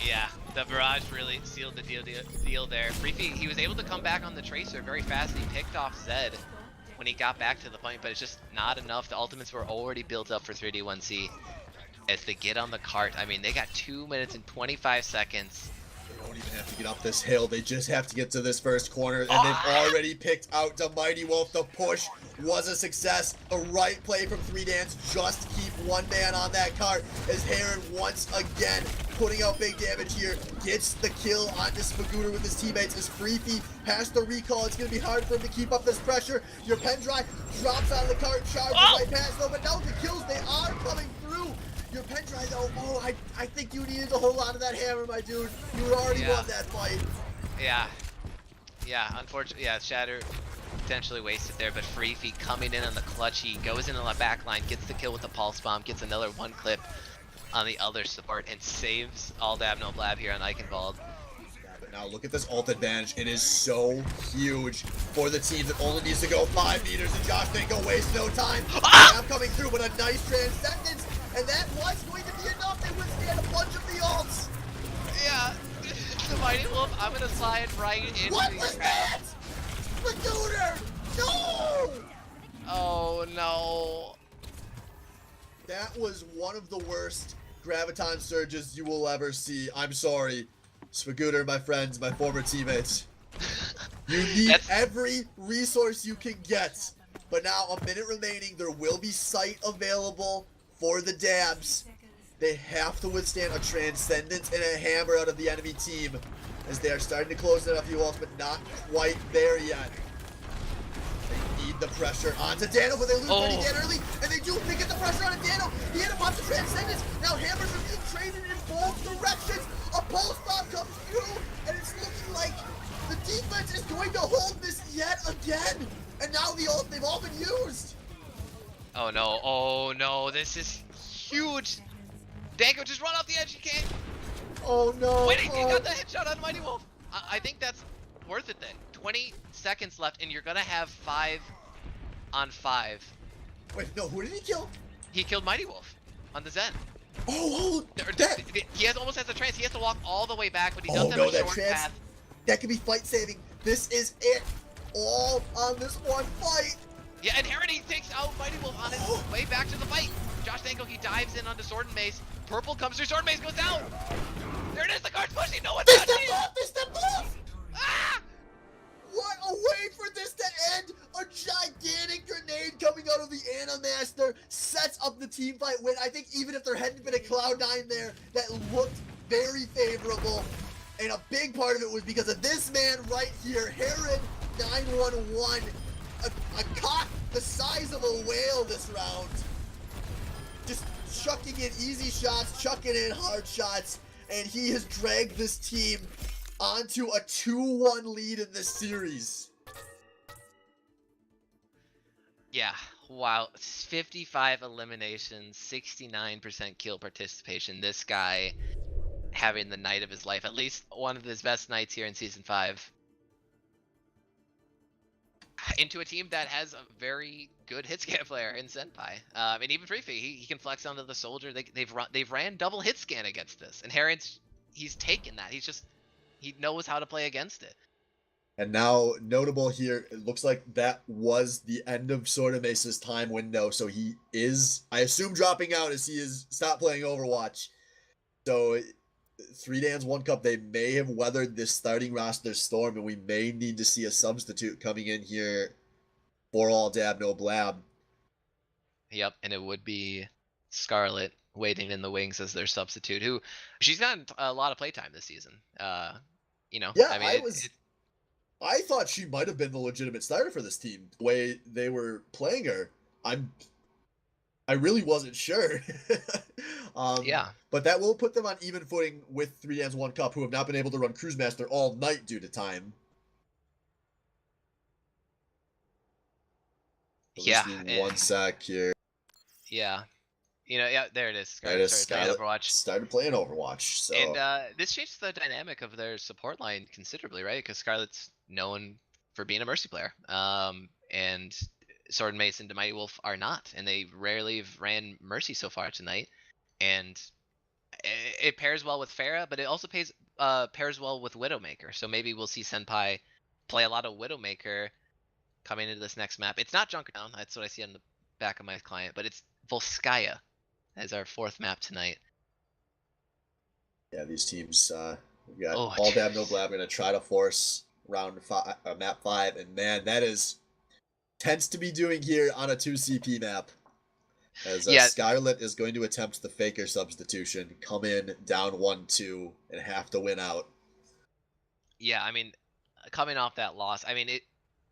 Yeah, the barrage really sealed the deal there. Freefy, he was able to come back on the Tracer very fast. He picked off Zed when he got back to the point, but it's just not enough. The ultimates were already built up for 3D1C. As they get on the cart, I mean, they got 2 minutes and 25 seconds. They don't even have to get up this hill. They just have to get to this first corner, and they've already picked out the Mighty Wolf. The push was a success. The right play from 3Dans. Just keep one man on that cart as Heron once again putting out big damage here. Gets the kill onto Spagooter with his teammates as Freefy has the recall. It's going to be hard for him to keep up this pressure. Your pen drive drops out of the cart, charges right past though, but now the kills, they are coming through. Your pen drive though, I think you needed a whole lot of that hammer, my dude. You had already won that fight. Yeah, unfortunately, Shatter potentially wasted there, but Freefy coming in on the clutch. He goes in on the back line, gets the kill with the pulse bomb, gets another one clip on the other support, and saves all Dab No Blab here on Eichenwald. But now look at this ult advantage. It is so huge for the team that only needs to go 5 meters, and Josh Danko wastes no time. I'm coming through, but a nice transcendence, and that was going to be enough to withstand a bunch of the ults. Yeah, the Mighty Wolf, I'm gonna slide right into What was that? Spagooter! No! Oh no. That was one of the worst Graviton surges you will ever see. I'm sorry, Spagooter, my friends, my former teammates. You need every resource you can get. But now, a minute remaining, there will be sight available for the Dabs. They have to withstand a Transcendence and a Hammer out of the enemy team, as they are starting to close in a few walls, but not quite there yet. They need the pressure onto Dano, but they lose pretty dead early, and they do pick up the pressure onto Dano. He hit a bunch of Transcendence. Now Hammers are being traded in both directions. A pulse bomb comes through, and it's looking like the defense is going to hold this yet again. And now the ult, they've all been used. Oh no, this is huge. Danko, just run off the edge, you can't. Oh no. Wait, he got the headshot on Mighty Wolf. I think that's worth it then. 20 seconds left, and you're gonna have 5 on 5. Wait, no, who did he kill? He killed Mighty Wolf on the Zen. He almost has a trance. He has to walk all the way back, but he does have a short path. That could be fight saving. This is it. All on this one fight. Yeah, and Heron, he takes out Mighty Wolf on his way back to the fight. Josh Danko, he dives in onto Sword and Mace. Purple comes through, Sword and Mace goes down. There it is, the guard's pushing, no one's touching. They stepped off! Ah! What a way for this to end! A gigantic grenade coming out of the Animaster sets up the the team fight win. I think even if there hadn't been a Cloud9 there, that looked very favorable. And a big part of it was because of this man right here, Heron 911. A cock the size of a whale this round. Just chucking in easy shots, chucking in hard shots, and he has dragged this team onto a 2-1 lead in this series. Yeah, wow. 55 eliminations, 69% kill participation. This guy having the night of his life, at least one of his best nights here in Season 5. Into a team that has a very good hit scan player in Senpai. And even Freefy, he can flex onto the soldier. They've ran double hit scan against this. And he's taken that. He knows how to play against it. And now, notable here, it looks like that was the end of Sorta Mesa's time window. So he is, I assume, dropping out as he is stopped playing Overwatch. So 3Dans 1 Cup, they may have weathered this starting roster storm, and we may need to see a substitute coming in here for All Dab, No Blab. Yep, and it would be Scarlet waiting in the wings as their substitute, who she's gotten a lot of playtime this season. You know, Yeah, I mean, I thought she might have been the legitimate starter for this team. The way they were playing her, I really wasn't sure. Yeah. But that will put them on even footing with 3Dans 1 Cup, who have not been able to run Cruise Master all night due to time. So yeah. One sec here. Yeah. You know, yeah, there it is. Scarlet started playing Overwatch. Started playing Overwatch. So. And this changes the dynamic of their support line considerably, right? Because Scarlet's known for being a Mercy player. And Sword and Mace and Mighty Wolf are not, and they rarely have ran Mercy so far tonight. And it pairs well with Pharah, but it also pairs well with Widowmaker. So maybe we'll see Senpai play a lot of Widowmaker coming into this next map. It's not Junkertown, that's what I see on the back of my client, but it's Volskaya as our 4th map tonight. Yeah, these teams, we got All Dab, No Blab going to try to force map 5, and man, that is tense to be doing here on a 2CP map. As Scarlet is going to attempt the Faker substitution, come in down 1-2, and have to win out. Yeah, I mean, coming off that loss, I mean,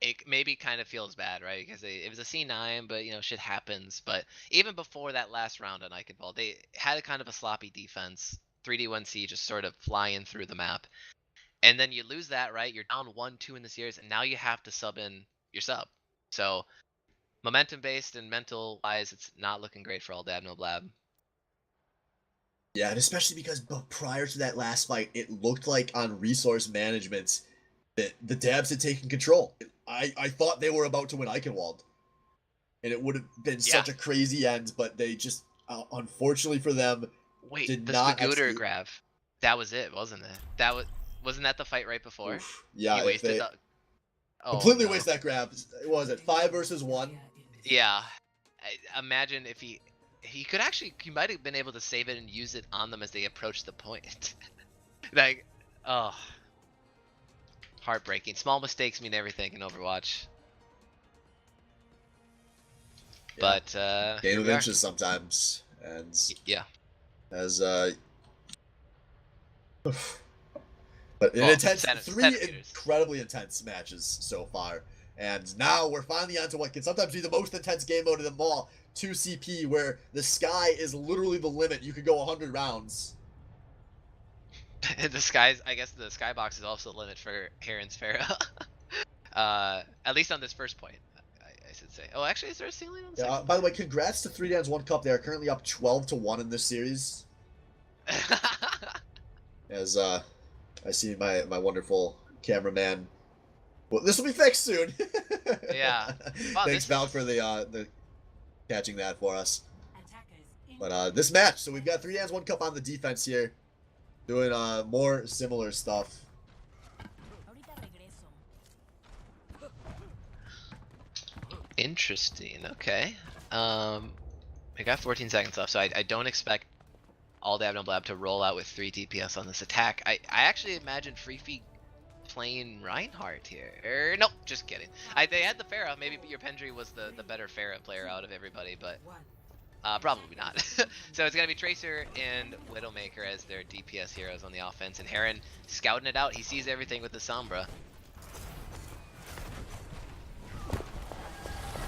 it maybe kind of feels bad, right? Because it was a C9, but, you know, shit happens. But even before that last round on Eichenwald, they had a kind of a sloppy defense. 3D1C just sort of flying through the map. And then you lose that, right? You're down 1-2 in the series, and now you have to sub in your sub. So momentum-based and mental-wise, it's not looking great for All Dab, No Blab. Yeah, and especially because prior to that last fight, it looked like on resource management that the Dabs had taken control. I thought they were about to win Eichenwald. And it would have been such a crazy end, but they just, unfortunately for them, did not Scooter grab. That was it, wasn't it? Wasn't that the fight right before? Oof. Yeah, he wasted completely wasted that grab. Was it 5 versus 1? Yeah. Imagine if he might have been able to save it and use it on them as they approach the point. Like, oh. Heartbreaking. Small mistakes mean everything in Overwatch. Yeah. But game of inches sometimes. And yeah. As but three incredibly intense matches so far. And now we're finally on to what can sometimes be the most intense game mode of them all, 2CP, where the sky is literally the limit. You could go 100 rounds. I guess the skybox is also the limit for Heron's Pharah. At least on this first point, I should say. Oh, actually, is there a ceiling on the second? By the way, congrats to 3Dans 1 Cup. They are currently up 12-1 in this series. As I see my wonderful cameraman. Well, this will be fixed soon. Yeah. Wow, thanks, Val, for the catching that for us. But this match, so we've got 3Dans 1 Cup on the defense here, doing more similar stuff. Interesting. Okay. We got 14 seconds left, so I don't expect All Dab, No Blab to roll out with 3 DPS on this attack. I actually imagine Freefy playing Reinhardt here. Nope, just kidding. They had the Pharah. Maybe your Pendry was the better Pharah player out of everybody, but Probably not. So it's gonna be Tracer and Widowmaker as their DPS heroes on the offense, and Heron scouting it out. He sees everything with the Sombra.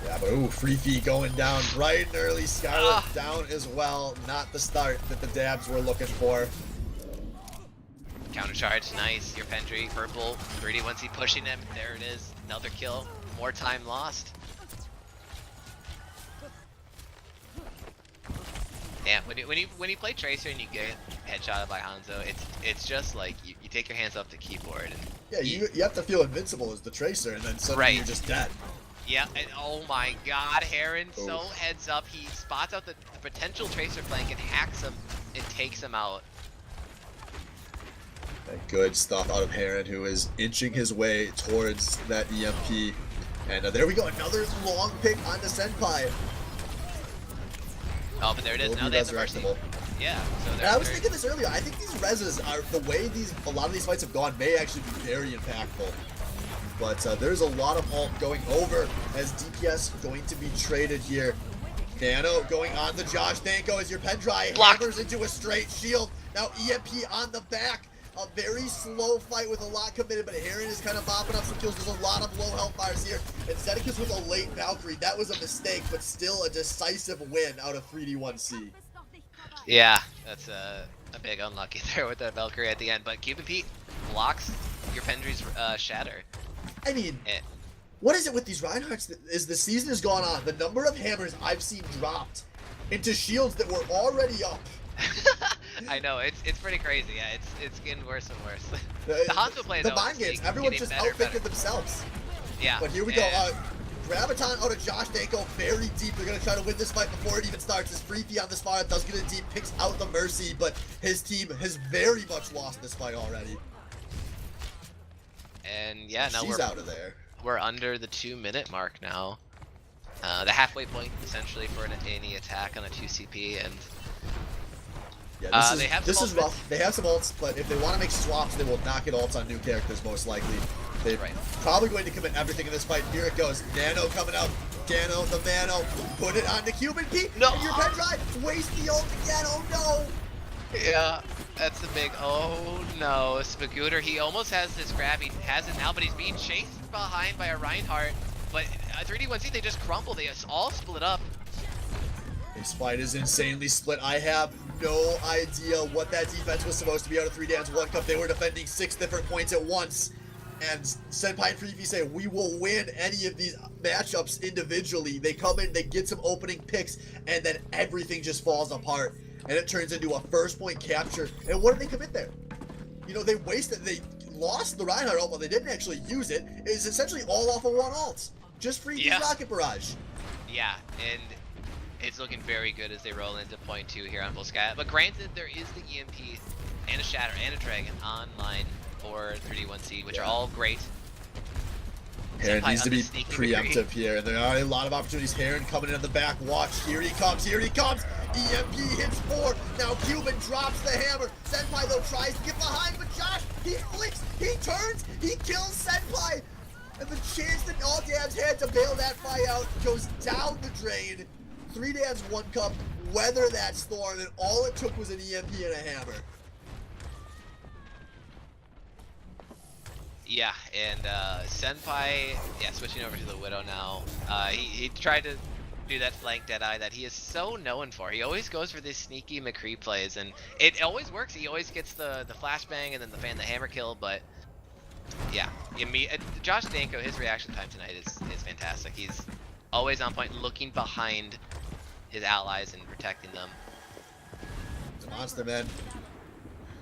Yeah, but ooh, Free Fee going down bright and early. Scarlet down as well. Not the start that the Dabs were looking for. Counter charge, nice. Your Pendry, purple, 3D1C pushing him. There it is. Another kill. More time lost. Damn, when you play Tracer and you get headshotted by Hanzo, it's just like you take your hands off the keyboard. And yeah, you have to feel invincible as the Tracer, and then suddenly you're just dead. Yeah, and oh my god, Heron so heads up. He spots out the potential Tracer flank and hacks him and takes him out. Good stuff out of Heron, who is inching his way towards that EMP. And there we go, another long pick on the Senpai. Oh, but there it is. Now they have the Mercy. Yeah. So I was thinking this earlier. I think these reses are the way a lot of these fights have gone may actually be very impactful. But there's a lot of ult going over as DPS going to be traded here. Nano going on the Josh Danko as your Pendry hammers into a straight shield. Now EMP on the back. A very slow fight with a lot committed, but Heron is kind of bopping up some kills. There's a lot of low health bars here. And Zedekis with a late Valkyrie. That was a mistake, but still a decisive win out of 3D1C. Yeah, that's a big unlucky there with that Valkyrie at the end. But Cupid Pete blocks your Pendry's shatter. I mean, what is it with these Reinhardts as the season has gone on? The number of hammers I've seen dropped into shields that were already up. I know, it's pretty crazy. Yeah, it's getting worse and worse. The Hanzo play, the mind games, everyone's just outthinking themselves. Yeah. But here we go. Graviton out of Josh Danko, very deep. They're gonna try to win this fight before it even starts. As Free Fee on this fire does get it deep, picks out the Mercy, but his team has very much lost this fight already. And yeah, now she's out of there. We're under the 2-minute mark now. The halfway point essentially for any attack on a 2CP, and yeah, this is rough. They have some ults, but if they want to make swaps, they will not get ults on new characters most likely. They're probably going to commit everything in this fight. Here it goes. Nano coming out. Dano, the Mano, put it on the Cuban Pete. No. And your Pendry, waste the ult again. Oh no. Yeah, that's the big. Oh no, Spagooter. He almost has this grab. He has it now, but he's being chased behind by a Reinhardt. But 3D1C, they just crumble. They all split up. This fight is insanely split. I have no idea what that defense was supposed to be out of 3Dan's 1 Cup. They were defending 6 different points at once. And Senpai and Free Fee say, we will win any of these matchups individually. They come in, they get some opening picks, and then everything just falls apart. And it turns into a first point capture. And what did they commit there? You know, they lost the Reinhardt ult, but they didn't actually use it. It's essentially all off of one ult. Just Free Fee's Rocket Barrage. Yeah, and it's looking very good as they roll into point 2 here on Volskaya. But granted, there is the EMP and a Shatter and a Dragon online for 3D1C, which are all great. Heron needs to be preemptive here, and there are a lot of opportunities. Heron coming in the back. Watch, here he comes, here he comes. EMP hits 4. Now Cuban drops the hammer. Senpai though tries to get behind, but Josh, he flicks, he turns, he kills Senpai. And the chance that all Dabs had to bail that fight out goes down the drain. 3Dan's 1 Cup weather that storm, and all it took was an EMP and a hammer. Yeah, and Senpai, switching over to the Widow now. He tried to do that flank Deadeye that he is so known for. He always goes for these sneaky McCree plays, and it always works. He always gets the flashbang and then the hammer kill, but yeah. Josh Danko, his reaction time tonight is fantastic. He's always on point, looking behind his allies and protecting them. He's a monster, man.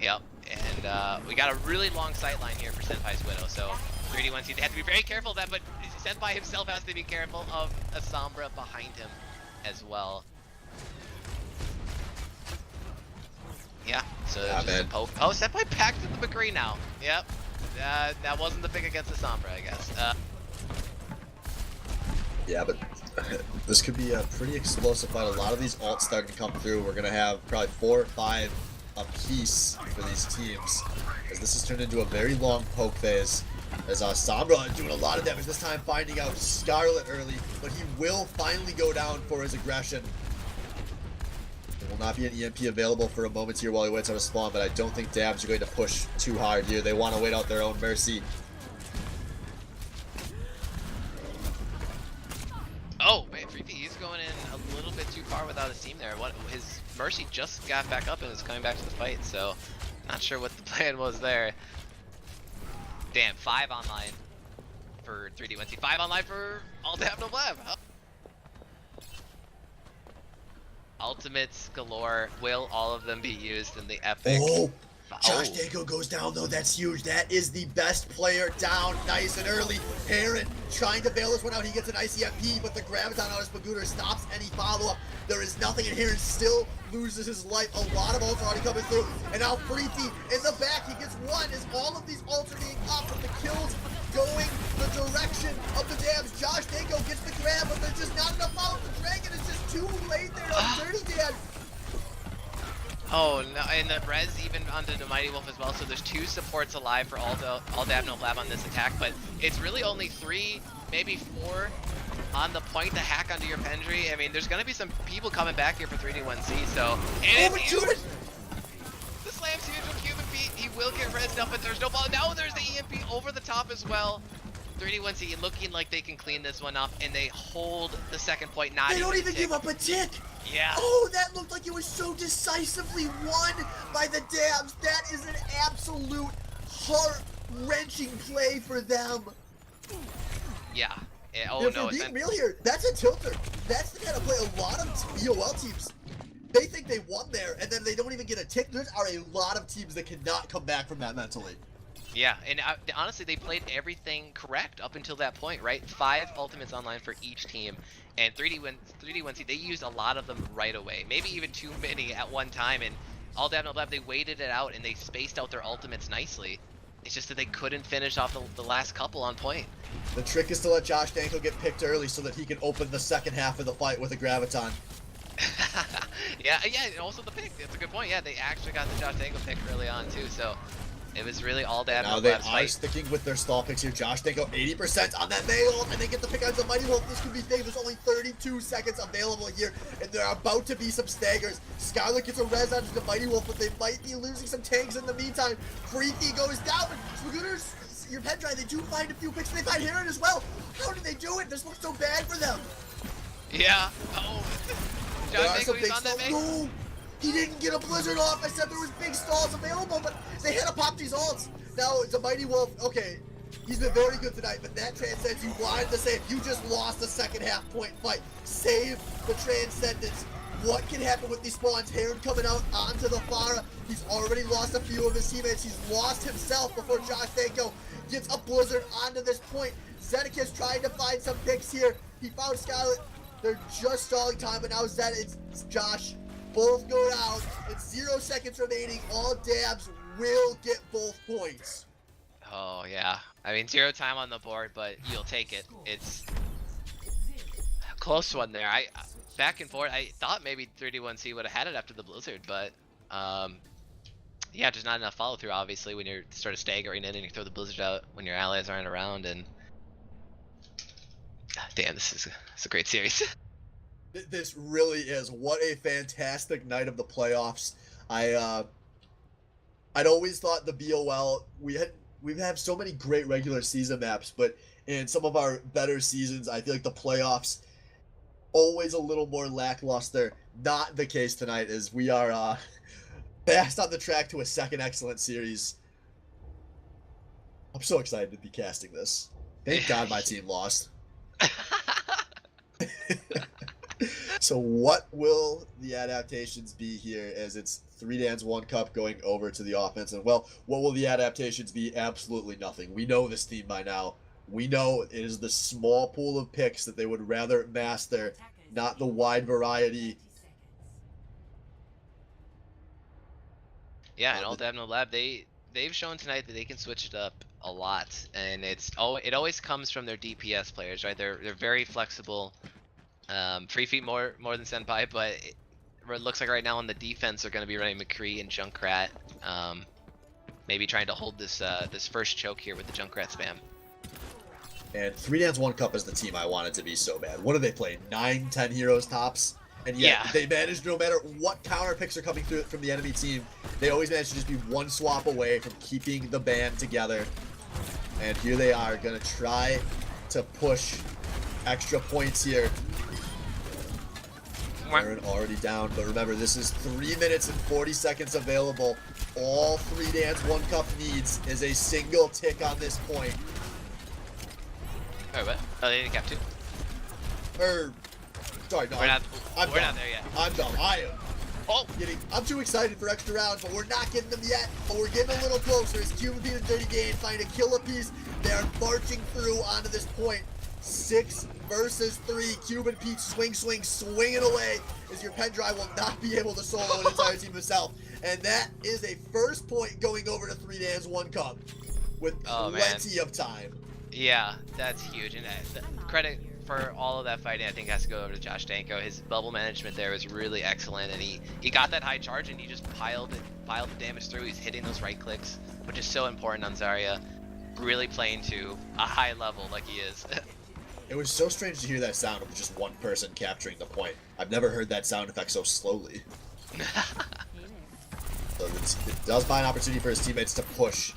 Yep, and we got a really long sight line here for Senpai's Widow, so 3D1C, they have to be very careful of that, but Senpai himself has to be careful of a Sombra behind him as well. Yeah, so just a poke. Oh, Senpai packed with the McCree now. Yep, that wasn't the pick against the Sombra, I guess. Yeah, but this could be a pretty explosive fight. A lot of these ults starting to come through. We're going to have probably 4 or 5 a piece for these teams, as this has turned into a very long poke phase. As Sombra doing a lot of damage, this time finding out Scarlet early, but he will finally go down for his aggression. There will not be an EMP available for a moment here while he waits on a spawn, but I don't think Dabs are going to push too hard here. They want to wait out their own mercy. Oh, man, Freaky, he's going in a little bit too far without his team there. His Mercy just got back up and is coming back to the fight, so not sure what the plan was there. Damn, 5 online for 3D1C. 5 online for All Dab No Blab. Oh. Ultimates galore. Will all of them be used in the epic? Oh! Josh Danko goes down though, that's huge. That is the best player down, nice and early. Heron trying to bail this one out, he gets an ICFP, but the Graviton on his Magooter stops any follow-up. There is nothing, and Heron still loses his life. A lot of ults are already coming through, and now Freaky in the back, he gets one as all of these ults are being popped with the kills going the direction of the Dabs. Josh Danko gets the grab, but there's just not enough follow. The Dragon is just too late there on Dirty Dad. Oh no, and the res even onto the Mighty Wolf as well, so there's 2 supports alive for all Dab No Blab on this attack, but it's really only 3, maybe 4 on the point to hack onto your Pendry. I mean, there's gonna be some people coming back here for 3D1C, so... And it's huge! The slam's huge with Cuban Feet, he will get rezzed up, but there's no ball. Now there's the EMP over the top as well. 3D1C looking like they can clean this one up, and they hold the second point, not They don't even give up a tick! Yeah. Oh, that looked like it was so decisively won by the Dabs. That is an absolute heart-wrenching play for them. Yeah. Oh yeah, no, for being real here, that's a tilter. That's the kind of play a lot of BOL teams, they think they won there, and then they don't even get a tick. There are a lot of teams that cannot come back from that mentally. Yeah, and honestly, they played everything correct up until that point, right? 5 ultimates online for each team, and 3D1C, they used a lot of them right away. Maybe even too many at one time, and All Dab No Blab, they waited it out, and they spaced out their ultimates nicely. It's just that they couldn't finish off the last couple on point. The trick is to let Josh Danko get picked early so that he can open the second half of the fight with a Graviton. yeah, and also the pick. That's a good point. Yeah, they actually got the Josh Danko pick early on, too, so... It was really All Dab No Blab's fight. Now they are sticking with their stall picks here. Josh Danko 80% on that May ult, and they get the pick on the Mighty Wolf. This could be big. There's only 32 seconds available here, and there are about to be some staggers. Skylar gets a res onto the Mighty Wolf, but they might be losing some tanks in the meantime. Freaky goes down, but Smagooters, your pet dry, they do find a few picks. They find Heron as well. How did they do it? This looks so bad for them. Yeah. Oh. Josh Danko, he's on that May. No. He didn't get a Blizzard off. I said there was big stalls available, but they had to pop these ults. Now, it's a Mighty Wolf. Okay, he's been very good tonight, but that transcends. You wanted to say if you just lost the second half point fight, save the transcendence. What can happen with these spawns? Heron coming out onto the Pharah. He's already lost a few of his teammates. He's lost himself before Josh Danko gets a Blizzard onto this point. Zedekis trying to find some picks here. He found Skylet. They're just stalling time, but now Zed, it's Josh. Both go down. It's 0 seconds remaining. All Dabs will get both points. Oh, yeah. I mean, 0 time on the board, but you'll take it. It's a close one there. Back and forth. I thought maybe 3D1C would have had it after the Blizzard, but yeah, just not enough follow through, obviously, when you're sort of staggering in and you throw the Blizzard out when your allies aren't around. And damn, this is a great series. This really is. What a fantastic night of the playoffs. I'd always thought the BOL, we've had so many great regular season maps, but in some of our better seasons, I feel like the playoffs always a little more lackluster. Not the case tonight, as we are fast on the track to a second excellent series. I'm so excited to be casting this. Thank God my team lost. So what will the adaptations be here, as it's 3 Dans 1 Cup going over to the offense? And well, what will the adaptations be? Absolutely nothing. We know this team by now. We know it is the small pool of picks that they would rather master, not the wide variety. Yeah, and All Dab No Blab, they've shown tonight that they can switch it up a lot, and it always comes from their DPS players, right? They're very flexible. Free feet more than Senpai, but it looks like right now on the defense they're going to be running McCree and Junkrat, maybe trying to hold this this first choke here with the Junkrat spam. And 3 Dans 1 Cup is the team I wanted to be so bad. What do they play? 9-10 heroes tops? And yet, Yeah. they managed, no matter what counter picks are coming through from the enemy team, they always manage to just be one swap away from keeping the band together. And here they are, gonna try to push extra points here. Aaron already down, but remember, this is 3 minutes and 40 seconds available. All 3Dan's 1-Cup needs is a single tick on this point. Oh, what? Oh, they didn't cap 2. Sorry, no, We're not I'm there yet. I'm dumb. I'm too excited for extra rounds, but we're not getting them yet. But we're getting a little closer as Cuban Pete and Dirty Dan find a kill apiece. They are marching through onto this point. 6 versus 3. Cuban Pete swinging away as your pen drive will not be able to solo an entire team himself. And that is a first point going over to 3Dan's 1-Cup with plenty of time. Yeah, that's huge. And credit for all of that fighting, I think, has to go over to Josh Danko. His bubble management there was really excellent, and he got that high charge, and he just piled the damage through. He's hitting those right clicks, which is so important on Zarya. Really playing to a high level like he is. It was so strange to hear that sound of just one person capturing the point. I've never heard that sound effect so slowly. So it does find an opportunity for his teammates to push.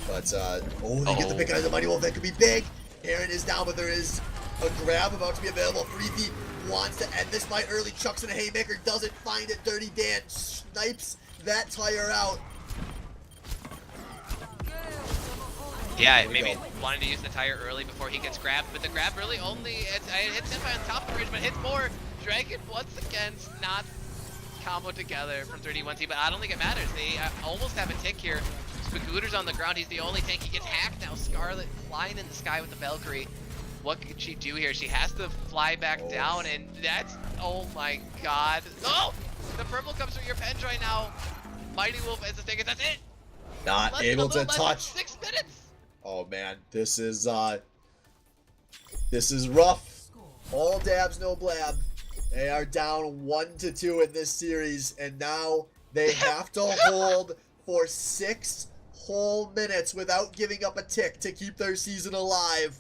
But, they get the pick out of the Mighty Wolf. That could be big. Aaron is down, but there is a grab about to be available. Freethy wants to end this fight early. Chucks in a haymaker, doesn't find it. Dirty Dan snipes that tire out. Yeah, maybe wanted to use the tire early before he gets grabbed, but the grab really only hits him on top of the bridge, but hits more. Dragon once again not combo together from 31C, but I don't think it matters. They almost have a tick here. Spagooter's on the ground. He's the only tank. He gets hacked now. Scarlet flying in the sky with the Valkyrie. What could she do here? She has to fly back down, and that's, oh my god. Oh! The purple comes through your pen right now. Mighty Wolf as a thing, and that's it. Not able to touch. 6 minutes. Oh man, this is rough. All dabs, no blab. They are down 1-2 in this series, and now they have to hold for 6 whole minutes without giving up a tick to keep their season alive.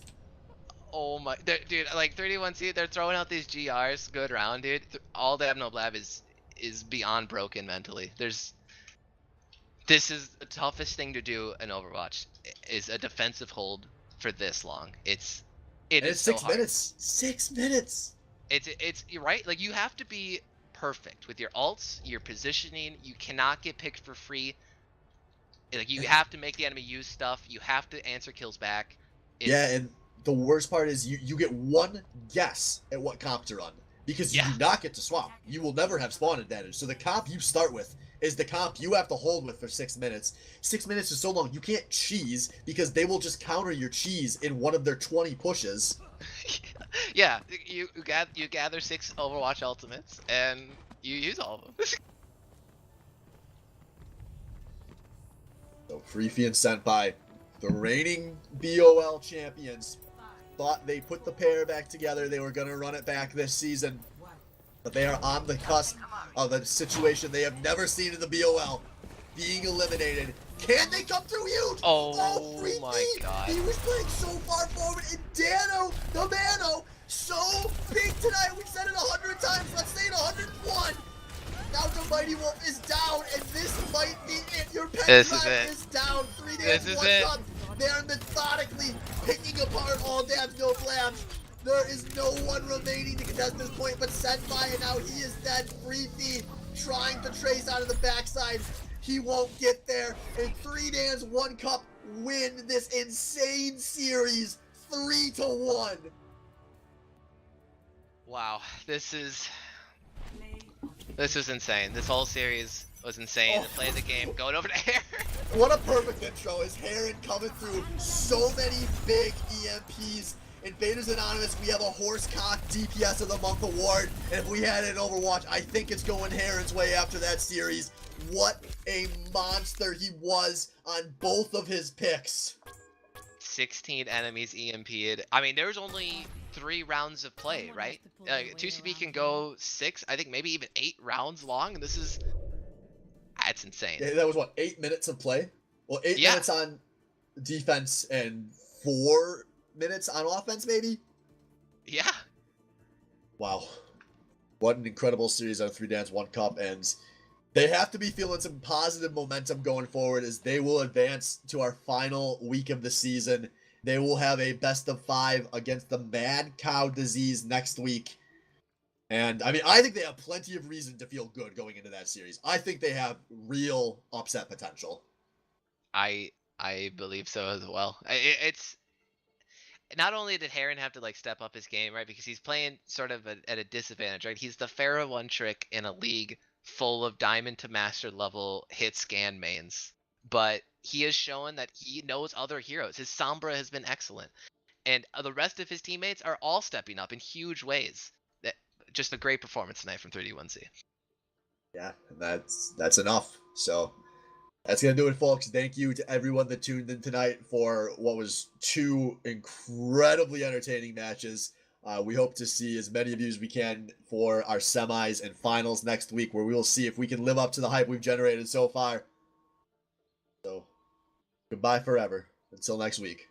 Oh my, dude, like 31C, they're throwing out these GRs, good round, dude. All dab, no blab is beyond broken mentally. This is the toughest thing to do in Overwatch, is a defensive hold for this long. It's so 6 hard. minutes. 6 minutes. You're right. Like, you have to be perfect with your ults, your positioning. You cannot get picked for free. Like, you have to make the enemy use stuff. You have to answer kills back. Yeah, and the worst part is you get one guess at what comp to run because you do not get to swap. You will never have spawn advantage. So the comp you start with is the comp you have to hold with for 6 minutes. 6 minutes is so long. You can't cheese because they will just counter your cheese in one of their 20 pushes. Yeah, you gather 6 Overwatch ultimates and you use all of them. So Freefy and Senpai, the reigning BOL champions, thought they put the pair back together. They were going to run it back this season. But they are on the cusp of a situation they have never seen in the BOL. Being eliminated. Can they come through huge? Oh Freefy, my god. He was playing so far forward. And Dano, the Mano, so big tonight. We said it 100 times. Let's say it 101. Now the Mighty Wolf is down, and this might be it. Your pen drive is down. 3 days, 1 cup. They are methodically picking apart all dabs, no blabs. There is no one remaining to contest this point but Senpai, and now he is dead. Freefy trying to trace out of the backside. He won't get there. And 3Dan's 1 cup win this insane series 3-1. Wow, this is insane. This whole series was insane. To play the game, going over to Heron. What a perfect intro is Heron coming through so many big EMPs. In Invaders Anonymous, we have a horsecock DPS of the Month award, and if we had it in Overwatch, I think it's going Heron's way after that series. What a monster he was on both of his picks. 16 enemies EMP'd. I mean, there's only 3 rounds of play, right? 2CP can go 6, I think maybe even 8 rounds long. This is, that's insane. Yeah, that was what, 8 minutes of play? Well, 8 minutes on defense and 4 minutes on offense, maybe? Yeah. Wow. What an incredible series out of 3 Dans 1 Cup, and they have to be feeling some positive momentum going forward as they will advance to our final week of the season. They will have a best of 5 against the Mad Cow Disease next week. And I mean, I think they have plenty of reason to feel good going into that series. I think they have real upset potential. I believe so as well. It's not only did Heron have to like step up his game, right? Because he's playing sort of at a disadvantage, right? He's the Pharah one trick in a league full of diamond to master level hit scan mains. But he has shown that he knows other heroes. His Sombra has been excellent. And the rest of his teammates are all stepping up in huge ways. That just a great performance tonight from 3D1C. Yeah, and that's enough. So that's going to do it, folks. Thank you to everyone that tuned in tonight for what was 2 incredibly entertaining matches. We hope to see as many of you as we can for our semis and finals next week, where we will see if we can live up to the hype we've generated so far. So, goodbye forever. Until next week.